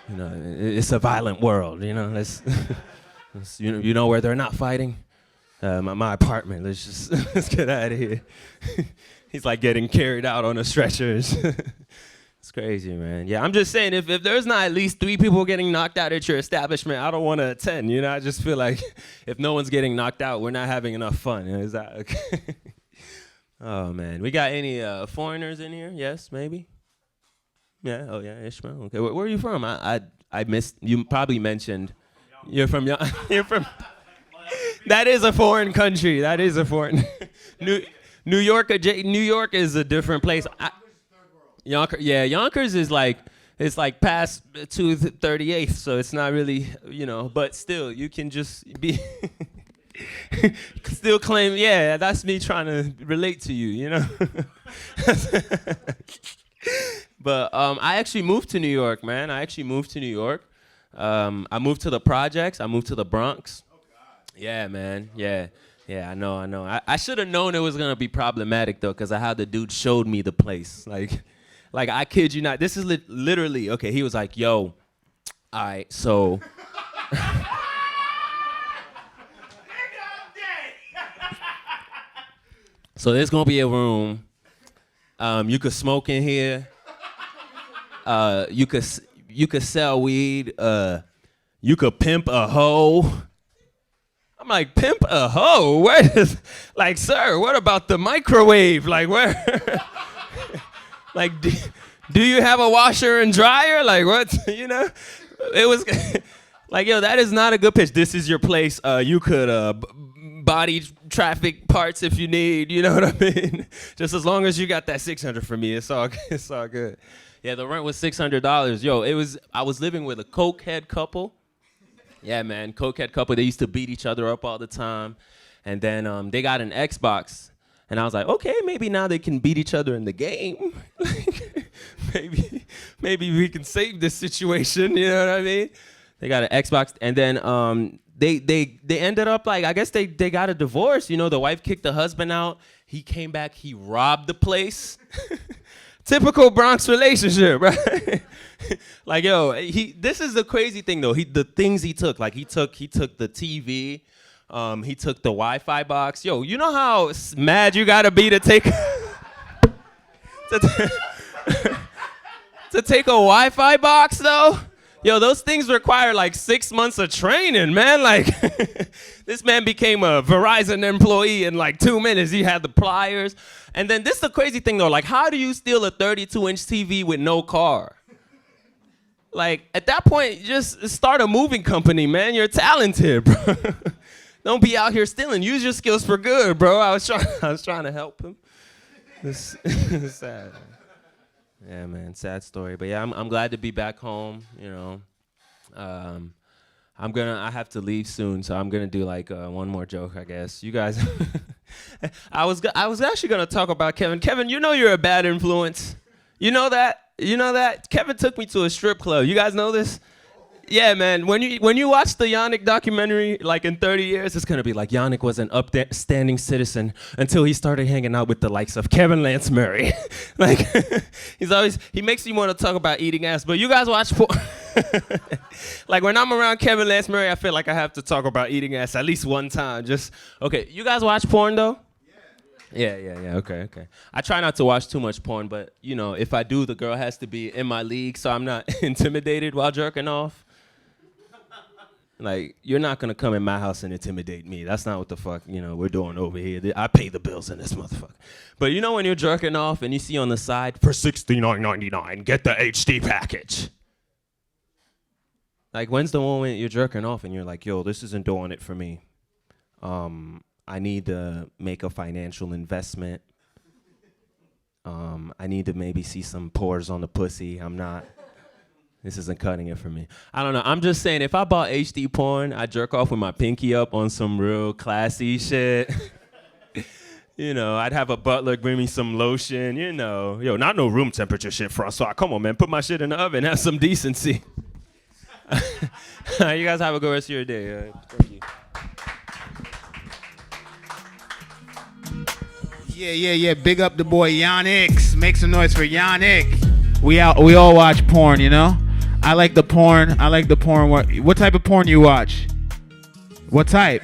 it's a violent world. You know, you know where they're not fighting? My apartment. Let's get out of here. He's like getting carried out on a stretcher. It's crazy, man. Yeah, I'm just saying, if there's not at least 3 people getting knocked out at your establishment, I don't want to attend. You know, I just feel like if no one's getting knocked out, we're not having enough fun. You know, is that okay? Oh man, we got any foreigners in here? Yes, maybe. Yeah. Oh yeah, Ishmael. Okay, where are you from? I missed. You probably mentioned. You're from. You're from. That is a foreign country. That is a foreign. New York. New York is a different place. Yonkers is like, it's like past 238th, so it's not really, you know, but still, you can just be, still claim, yeah, that's me trying to relate to you, you know? But I actually moved to New York, man. I moved to the projects. I moved to the Bronx. Oh, God. Yeah, man, yeah. Yeah, I know. I should have known it was going to be problematic, though, because how the dude showed me the place, Like, I kid you not. This is literally, okay, he was like, yo, all right, so. So there's going to be a room. You could smoke in here. You could sell weed. You could pimp a hoe. I'm like, pimp a hoe? Where is, like, sir, what about the microwave? Like, where? Like, do you have a washer and dryer? Like, what? You know? It was like, yo, that is not a good pitch. This is your place. You could body traffic parts if you need. You know what I mean? Just as long as you got that $600 for me, it's all good. Yeah, the rent was $600. Yo, I was living with a cokehead couple. Yeah, man, cokehead couple. They used to beat each other up all the time. And then they got an Xbox. And I was like, okay, maybe now they can beat each other in the game. maybe we can save this situation. You know what I mean? They got an Xbox, and then they ended up like, I guess they got a divorce. You know, the wife kicked the husband out. He came back. He robbed the place. Typical Bronx relationship, right? Like, yo, this is the crazy thing though. The things he took, like he took the TV. He took the Wi-Fi box. Yo, you know how mad you gotta be to take to take a Wi-Fi box though? Yo, those things require like 6 months of training, man. Like, this man became a Verizon employee in like 2 minutes. He had the pliers. And then this is the crazy thing though. Like, how do you steal a 32-inch TV with no car? Like, at that point, you just start a moving company, man. You're talented, bro. Don't be out here stealing. Use your skills for good, bro. I was trying to help him. It's sad. Yeah, man, sad story. But yeah, I'm glad to be back home. You know, I have to leave soon, so I'm gonna do like one more joke, I guess. You guys, I was actually gonna talk about Kevin. Kevin, you know you're a bad influence. You know that. You know that. Kevin took me to a strip club. You guys know this? Yeah, man. When you watch the Yannick documentary, like in 30 years, it's gonna be like Yannick was an upstanding citizen until he started hanging out with the likes of Kevin Lance Murray. Like he makes you want to talk about eating ass. But you guys watch porn. Like when I'm around Kevin Lance Murray, I feel like I have to talk about eating ass at least one time. Just okay. You guys watch porn though? Yeah. Okay. I try not to watch too much porn, but you know, if I do, the girl has to be in my league, so I'm not intimidated while jerking off. Like, you're not gonna come in my house and intimidate me. That's not what the fuck, you know, we're doing over here. I pay the bills in this motherfucker. But you know when you're jerking off and you see on the side, for $69.99, get the HD package. Like, when's the moment you're jerking off and you're like, yo, this isn't doing it for me. I need to make a financial investment. I need to maybe see some pores on the pussy. This isn't cutting it for me. I don't know. I'm just saying, if I bought HD porn, I'd jerk off with my pinky up on some real classy shit. You know, I'd have a butler bring me some lotion, you know. Yo, not no room temperature shit, Francois. Come on, man. Put my shit in the oven. Have some decency. You guys have a good rest of your day. Thank you. Yeah. Big up the boy Yannick. Make some noise for Yannick. We all watch porn, you know? I like the porn. What type of porn you watch? What type?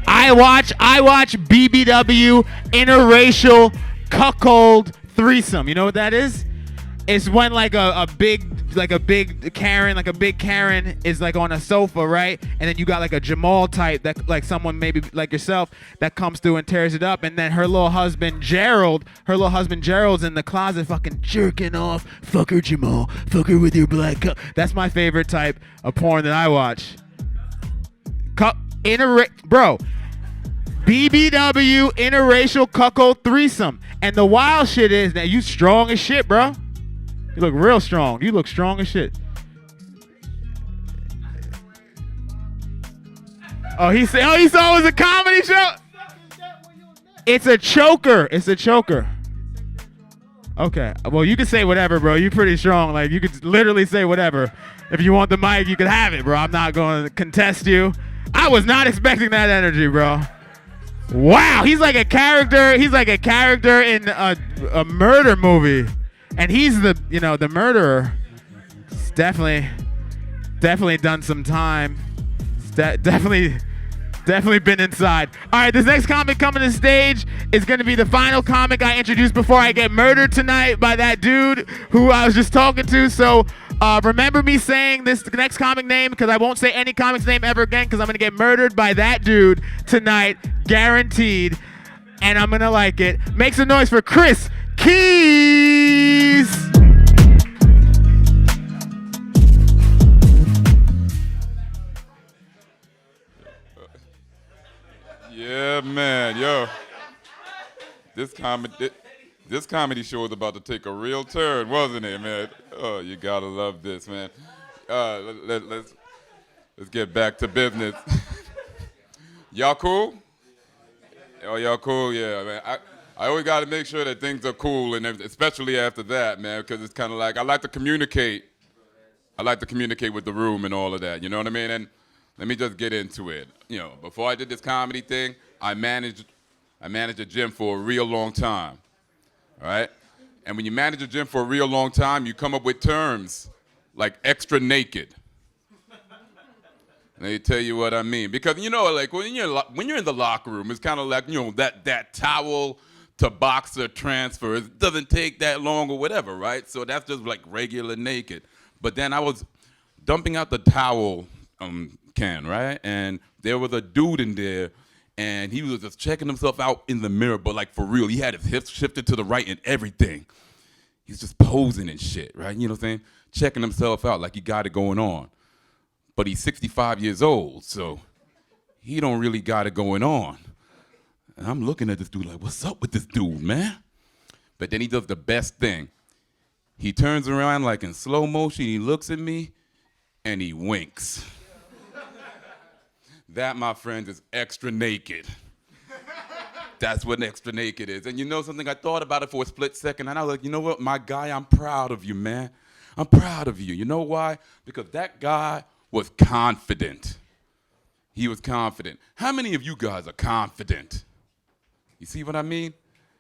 I watch BBW, interracial cuckold threesome. You know what that is? It's when like a big Karen is like on a sofa, right? And then you got like a Jamal type that like someone maybe like yourself that comes through and tears it up, and then her little husband Gerald's in the closet fucking jerking off. Fuck her, Jamal. Fuck her with your black cup. That's my favorite type of porn that I watch. Bro, BBW, interracial cuckold threesome. And the wild shit is that you strong as shit, bro. You look real strong. You look strong as shit. Oh, he saw it was a comedy show? It's a choker. Okay. Well, you can say whatever, bro. You're pretty strong. Like, you could literally say whatever. If you want the mic, you can have it, bro. I'm not going to contest you. I was not expecting that energy, bro. Wow. He's like a character. He's like a character in a murder movie. And he's the murderer. It's definitely done some time. Definitely been inside. All right, this next comic coming to stage is going to be the final comic I introduced before I get murdered tonight by that dude who I was just talking to. So remember me saying this next comic name, because I won't say any comic's name ever again, because I'm going to get murdered by that dude tonight, guaranteed. And I'm going to like it. Make some noise for Chris Keys. Yeah, man, yo. This comedy show is about to take a real turn, wasn't it, man? Oh, you gotta love this, man. Let's get back to business. Y'all cool? Oh, y'all cool? Yeah, man. I always got to make sure that things are cool, and especially after that, man, because it's kind of like I like to communicate. I like to communicate with the room and all of that. You know what I mean? And let me just get into it. You know, before I did this comedy thing, I managed a gym for a real long time. All right? And when you manage a gym for a real long time, you come up with terms like extra naked. Let me tell you what I mean. Because, you know, like when you're in the locker room, it's kind of like, you know, that towel to boxer transfer. It doesn't take that long or whatever, right? So that's just like regular naked. But then I was dumping out the towel can, right? And there was a dude in there, and he was just checking himself out in the mirror, but like for real, he had his hips shifted to the right and everything. He's just posing and shit, right? You know what I'm saying? Checking himself out like he got it going on. But he's 65 years old, so he don't really got it going on. And I'm looking at this dude like, what's up with this dude, man? But then he does the best thing. He turns around like in slow motion, he looks at me, and he winks. That, my friends, is extra naked. That's what extra naked is. And you know something? I thought about it for a split second, and I was like, you know what, my guy, I'm proud of you, man. I'm proud of you. You know why? Because that guy was confident. He was confident. How many of you guys are confident? You see what I mean?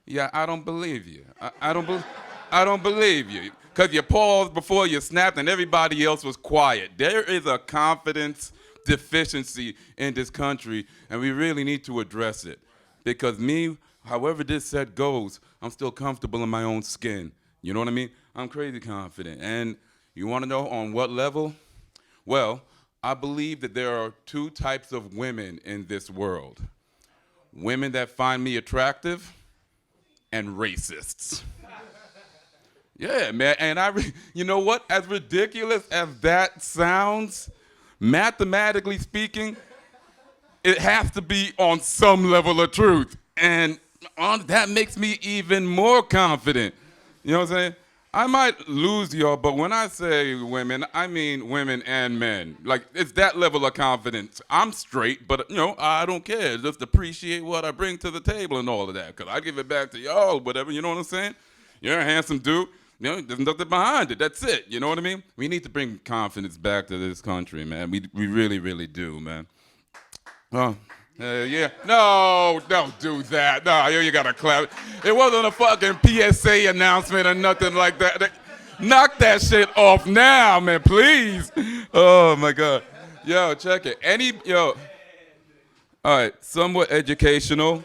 Yeah, I don't believe you. I don't believe you. Because you paused before you snapped and everybody else was quiet. There is a confidence deficiency in this country, and we really need to address it. Because me, however this set goes, I'm still comfortable in my own skin. You know what I mean? I'm crazy confident. And you want to know on what level? Well, I believe that there are two types of women in this world. Women that find me attractive and racists. Yeah, man, and you know what? As ridiculous as that sounds, mathematically speaking, it has to be on some level of truth. And that makes me even more confident. You know what I'm saying? I might lose y'all, but when I say women, I mean women and men. Like, it's that level of confidence. I'm straight, but, you know, I don't care. Just appreciate what I bring to the table and all of that, because I give it back to y'all, whatever, you know what I'm saying? You're a handsome dude. You know, there's nothing behind it. That's it. You know what I mean? We need to bring confidence back to this country, man. We really, really do, man. Yeah. No, don't do that. No, you gotta clap. It wasn't a fucking PSA announcement or nothing like that. Knock that shit off now, man, please. Oh my God. Yo, check it. All right, somewhat educational.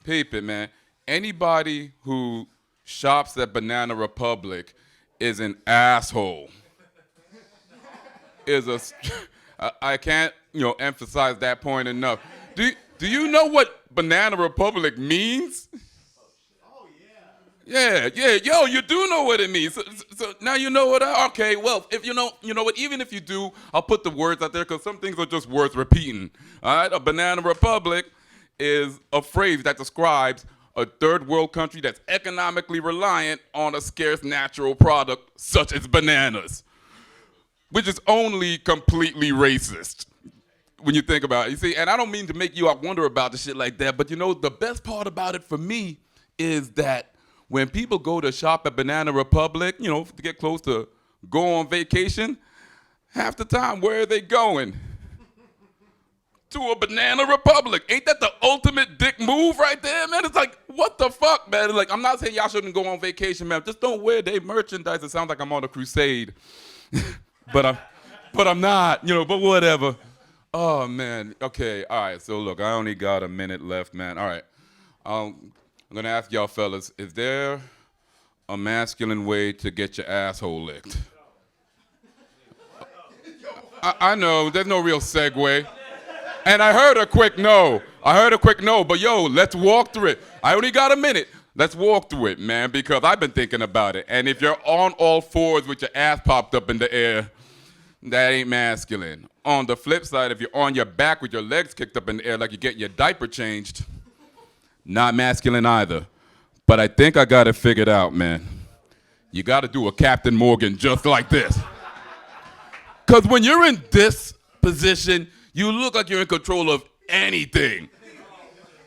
Peep it, man. Anybody who shops at Banana Republic is an asshole. I can't, emphasize that point enough. Do you know what Banana Republic means? Oh yeah. Yeah. Yo, you do know what it means. So now you know what? Okay. Well, if you know what? Even if you do, I'll put the words out there because some things are just worth repeating. All right. A Banana Republic is a phrase that describes a third world country that's economically reliant on a scarce natural product such as bananas, which is only completely racist when you think about it. You see, and I don't mean to make you wonder about the shit like that, but the best part about it for me is that when people go to shop at Banana Republic, to get close to go on vacation, half the time, where are they going? To a Banana Republic. Ain't that the ultimate dick move right there, man? It's like, what the fuck, man? Like, I'm not saying y'all shouldn't go on vacation, man. Just don't wear their merchandise. It sounds like I'm on a crusade. But I'm not, but whatever. Oh, man. Okay, all right. So, look, I only got a minute left, man. All right. I'm going to ask y'all fellas, is there a masculine way to get your asshole licked? I know, there's no real segue. And I heard a quick no. But yo, let's walk through it. I only got a minute. Let's walk through it, man, because I've been thinking about it. And if you're on all fours with your ass popped up in the air, that ain't masculine. On the flip side, if you're on your back with your legs kicked up in the air like you're getting your diaper changed, not masculine either. But I think I got it figured out, man. You got to do a Captain Morgan just like this. Because when you're in this position, you look like you're in control of anything.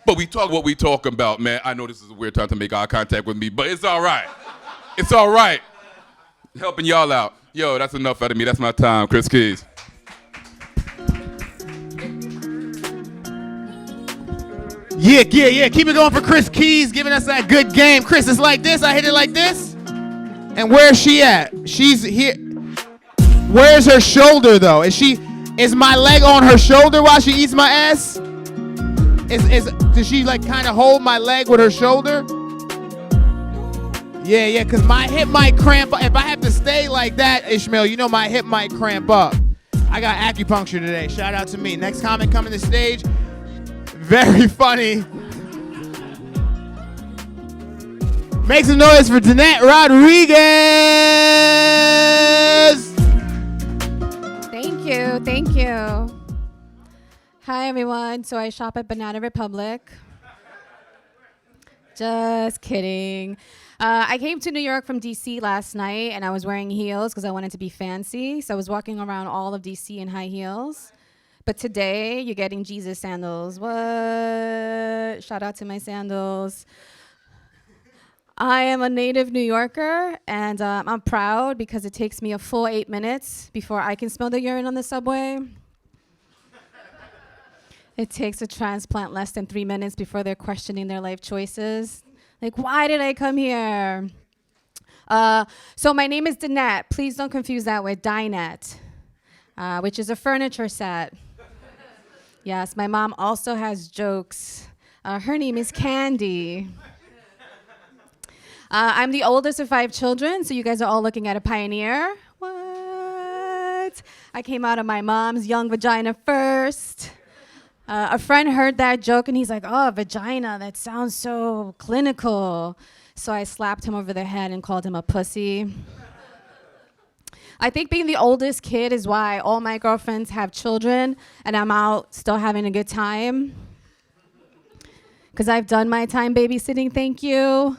But we talk what we talking about, man. I know this is a weird time to make eye contact with me, but it's all right. It's all right. Helping y'all out. Yo, that's enough out of me. That's my time. Chris Keys. Yeah. Keep it going for Chris Keys, giving us that good game. Chris, it's like this. I hit it like this. And where's she at? She's here. Where's her shoulder, though? Is my leg on her shoulder while she eats my ass? Does she like kind of hold my leg with her shoulder? Yeah, because my hip might cramp up. If I have to stay like that, Ishmael, you know my hip might cramp up. I got acupuncture today. Shout out to me. Next comic coming to stage. Very funny. Make some noise for Danette Rodriguez. Thank you. Hi, everyone. So I shop at Banana Republic. Just kidding. I came to New York from DC last night, and I was wearing heels because I wanted to be fancy. So I was walking around all of DC in high heels. But today, you're getting Jesus sandals. What? Shout out to my sandals. I am a native New Yorker, and I'm proud because it takes me a full 8 minutes before I can smell the urine on the subway. It takes a transplant less than 3 minutes before they're questioning their life choices. Like, why did I come here? So my name is Danette. Please don't confuse that with Dinette, which is a furniture set. Yes, my mom also has jokes. Her name is Candy. I'm the oldest of 5 children, so you guys are all looking at a pioneer. What? I came out of my mom's young vagina first. A friend heard that joke, and he's like, oh, vagina, that sounds so clinical. So I slapped him over the head and called him a pussy. I think being the oldest kid is why all my girlfriends have children, and I'm out still having a good time. Because I've done my time babysitting, thank you.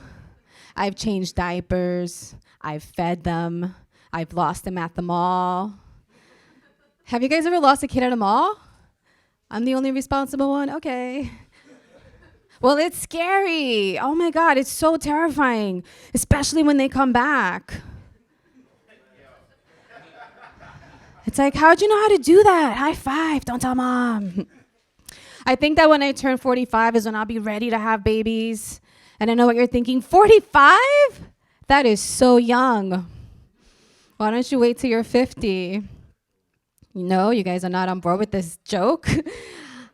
I've changed diapers. I've fed them. I've lost them at the mall. Have you guys ever lost a kid at a mall? I'm the only responsible one? Okay. Well, it's scary. Oh my God, it's so terrifying, especially when they come back. It's like, how'd you know how to do that? High five, don't tell mom. I think that when I turn 45 is when I'll be ready to have babies. And I know what you're thinking, 45? That is so young. Why don't you wait till you're 50? No, you guys are not on board with this joke.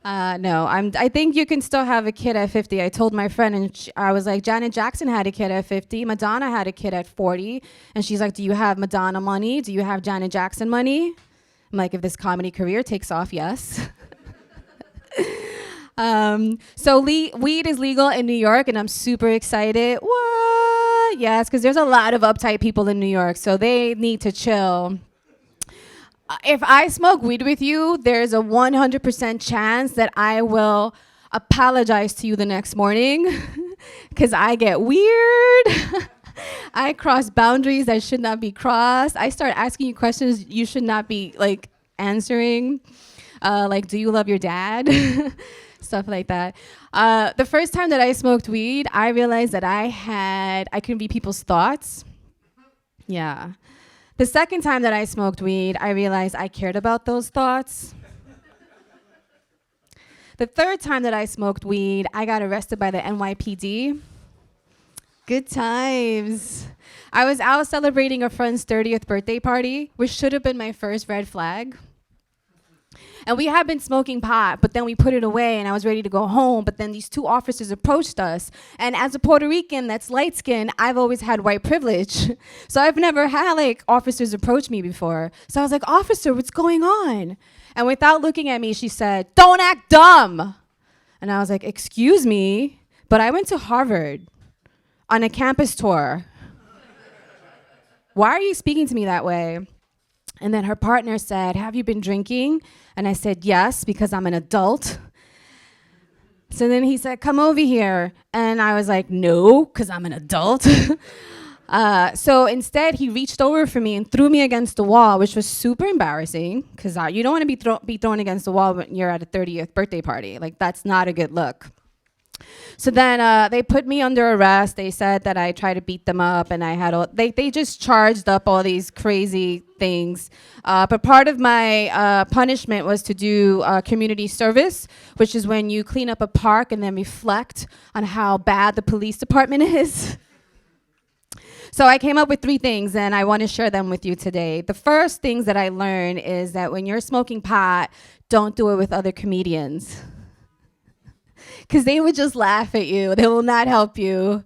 No, I think you can still have a kid at 50. I told my friend, and I was like, Janet Jackson had a kid at 50. Madonna had a kid at 40. And she's like, do you have Madonna money? Do you have Janet Jackson money? I'm like, if this comedy career takes off, yes. So weed is legal in New York, and I'm super excited. What? Yes, because there's a lot of uptight people in New York, so they need to chill. If I smoke weed with you, there's a 100% chance that I will apologize to you the next morning because I get weird. I cross boundaries that should not be crossed. I start asking you questions you should not be like answering. Like, do you love your dad? Stuff like that. The first time that I smoked weed, I realized that I could read people's thoughts. Yeah. The second time that I smoked weed, I realized I cared about those thoughts. The third time that I smoked weed, I got arrested by the NYPD. Good times. I was out celebrating a friend's 30th birthday party, which should have been my first red flag. And we had been smoking pot, but then we put it away, and I was ready to go home, but then these 2 officers approached us. And as a Puerto Rican that's light-skinned, I've always had white privilege. So I've never had, like, officers approach me before. So I was like, officer, what's going on? And without looking at me, she said, don't act dumb. And I was like, excuse me, but I went to Harvard on a campus tour. Why are you speaking to me that way? And then her partner said, have you been drinking? And I said, yes, because I'm an adult. So then he said, come over here. And I was like, no, because I'm an adult. So instead, he reached over for me and threw me against the wall, which was super embarrassing, because you don't want to be thrown against the wall when you're at a 30th birthday party. Like, that's not a good look. So then they put me under arrest. They said that I tried to beat them up, and I had they just charged up all these crazy things. But part of my punishment was to do community service, which is when you clean up a park and then reflect on how bad the police department is. So I came up with 3 things, and I want to share them with you today. The first things that I learned is that when you're smoking pot, don't do it with other comedians, because they would just laugh at you. They will not help you.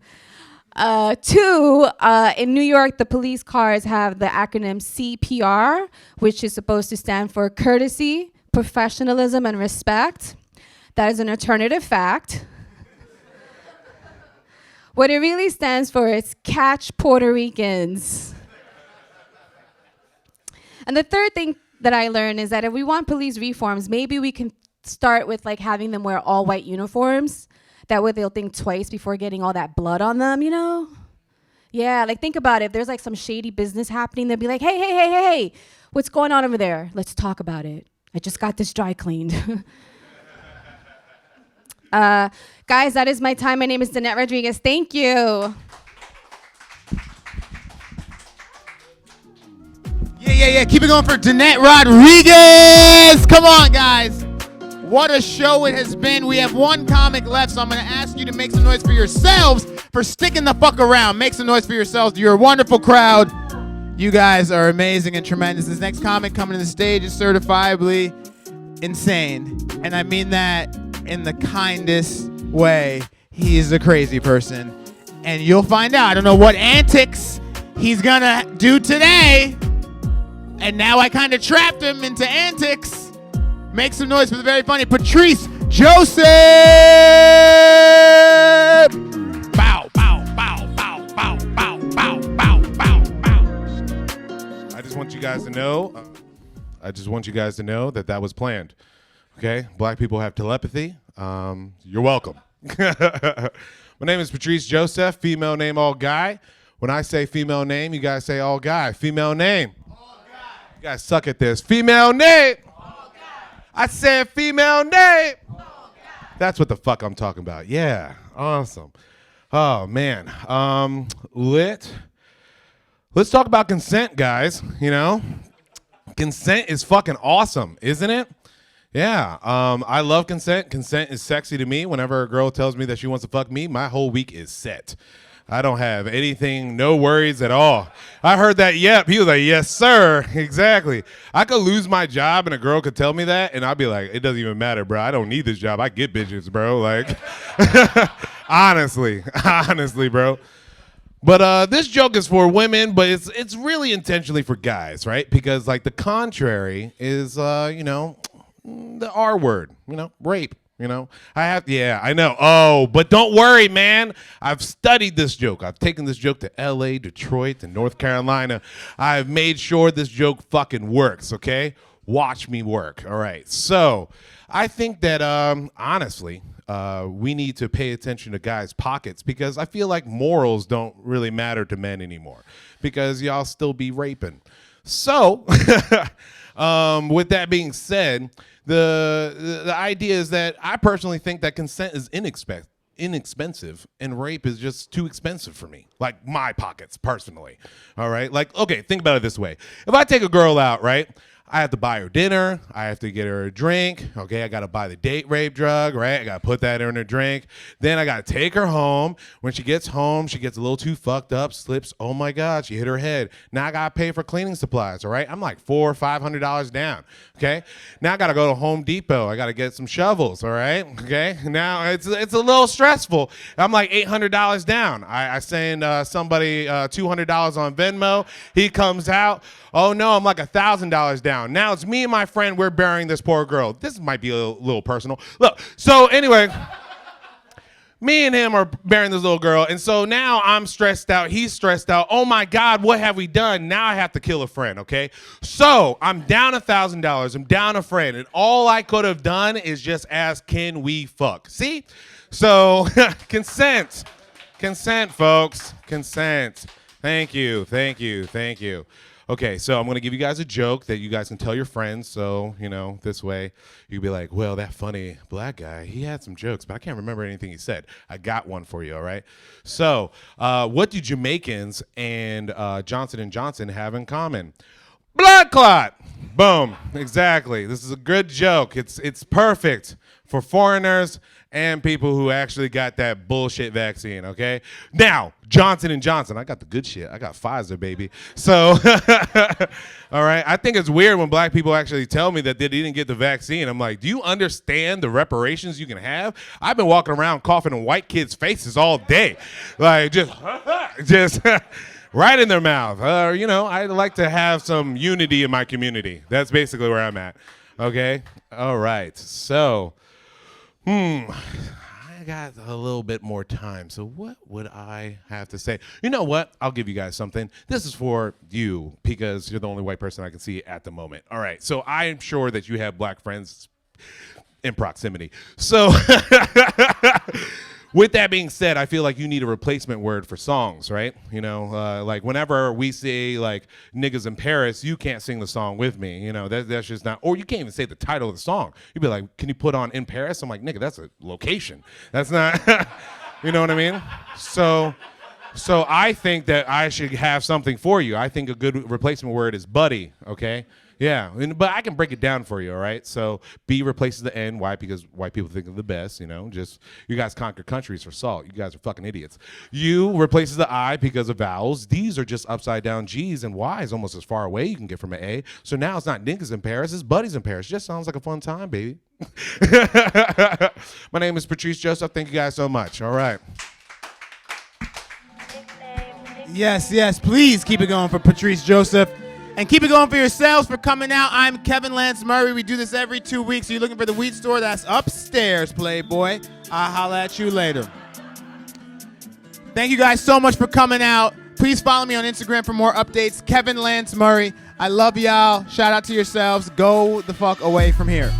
Two, in New York, the police cars have the acronym CPR, which is supposed to stand for courtesy, professionalism, and respect. That is an alternative fact. What it really stands for is catch Puerto Ricans. And the third thing that I learned is that if we want police reforms, maybe we can start with like having them wear all white uniforms. That way they'll think twice before getting all that blood on them, you know? Yeah, like think about it. If there's like some shady business happening, they'll be like, hey, what's going on over there? Let's talk about it. I just got this dry cleaned. Guys, that is my time. My name is Danette Rodriguez. Thank you. Yeah. Keep it going for Danette Rodriguez. Come on, guys. What a show it has been. We have one comic left, so I'm going to ask you to make some noise for yourselves for sticking the fuck around. Make some noise for yourselves. You're a wonderful crowd. You guys are amazing and tremendous. This next comic coming to the stage is certifiably insane. And I mean that in the kindest way. He is a crazy person. And you'll find out. I don't know what antics he's going to do today. And now I kind of trapped him into antics. Make some noise for the very funny Patrice Joseph. Bow, bow, bow, bow, bow, bow, bow, bow, bow, bow. I just want you guys to know. That was planned. Okay, black people have telepathy. You're welcome. My name is Patrice Joseph. Female name, all guy. When I say female name, you guys say all guy. Female name. All guy. You guys suck at this. Female name. All guy. I said female name. All guy. That's what the fuck I'm talking about. Yeah, awesome. Oh man, lit. Let's talk about consent, guys. You know, consent is fucking awesome, isn't it? Yeah, I love consent. Consent is sexy to me. Whenever a girl tells me that she wants to fuck me, my whole week is set. I don't have anything, no worries at all. I heard that yep. He was like, yes, sir. Exactly. I could lose my job and a girl could tell me that, and I'd be like, it doesn't even matter, bro. I don't need this job. I get bitches, bro. Like, honestly, bro. But this joke is for women, but it's really intentionally for guys, right? Because like the contrary is, the R word, rape, I know. Oh, but don't worry, man. I've studied this joke. I've taken this joke to LA, Detroit, and North Carolina. I've made sure this joke fucking works, okay? Watch me work. All right. So I think that, honestly, we need to pay attention to guys' pockets because I feel like morals don't really matter to men anymore because y'all still be raping. So with that being said, the idea is that I personally think that consent is inexpensive and rape is just too expensive for me, like my pockets personally. All right, like, okay, think about it this way. If I take a girl out, right, I have to buy her dinner. I have to get her a drink. Okay, I got to buy the date rape drug, right? I got to put that in her drink. Then I got to take her home. When she gets home, she gets a little too fucked up, slips. Oh my God, she hit her head. Now I got to pay for cleaning supplies, all right? I'm like $400 or $500 down, okay? Now I got to go to Home Depot. I got to get some shovels, all right? Okay, now it's a little stressful. I'm like $800 down. I send somebody $200 on Venmo. He comes out. Oh no, I'm like $1,000 down. Now it's me and my friend, we're burying this poor girl. This might be a little personal. Look, so anyway, me and him are burying this little girl. And so now I'm stressed out. He's stressed out. Oh my God, what have we done? Now I have to kill a friend, okay? So I'm down $1,000. I'm down a friend. And all I could have done is just ask, can we fuck? See? So consent. Consent, folks. Consent. Thank you. Okay, so I'm going to give you guys a joke that you guys can tell your friends. So, this way you'll be like, well, that funny black guy, he had some jokes, but I can't remember anything he said. I got one for you, all right? So, what do Jamaicans and Johnson & Johnson have in common? Blood clot. Boom. Exactly. This is a good joke. It's perfect for foreigners and people who actually got that bullshit vaccine, okay? Now, Johnson & Johnson, I got the good shit. I got Pfizer, baby. So, all right, I think it's weird when black people actually tell me that they didn't get the vaccine. I'm like, do you understand the reparations you can have? I've been walking around coughing in white kids' faces all day. Like, just right in their mouth. I like to have some unity in my community. That's basically where I'm at, okay? All right, so... I got a little bit more time, so what would I have to say? You know what? I'll give you guys something. This is for you because you're the only white person I can see at the moment. All right, so I'm sure that you have black friends in proximity. So with that being said, I feel like you need a replacement word for songs, right? Like whenever we say like niggas in Paris, you can't sing the song with me. That's just not, or you can't even say the title of the song. You'd be like, can you put on In Paris? I'm like, nigga, that's a location. That's not, you know what I mean? So I think that I should have something for you. I think a good replacement word is buddy, okay? Yeah, but I can break it down for you, all right? So B replaces the N. Why? Because white people think of the best, just you guys conquer countries for salt. You guys are fucking idiots. U replaces the I because of vowels. D's are just upside down G's, and Y is almost as far away you can get from an A. So now it's not niggas in Paris, it's buddies in Paris. Just sounds like a fun time, baby. My name is Patrice Joseph. Thank you guys so much. All right. Yes, please keep it going for Patrice Joseph. And keep it going for yourselves for coming out. I'm Kevin Lance Murray. We do this every 2 weeks. So you're looking for the weed store that's upstairs, Playboy. I'll holla at you later. Thank you guys so much for coming out. Please follow me on Instagram for more updates. Kevin Lance Murray. I love y'all. Shout out to yourselves. Go the fuck away from here.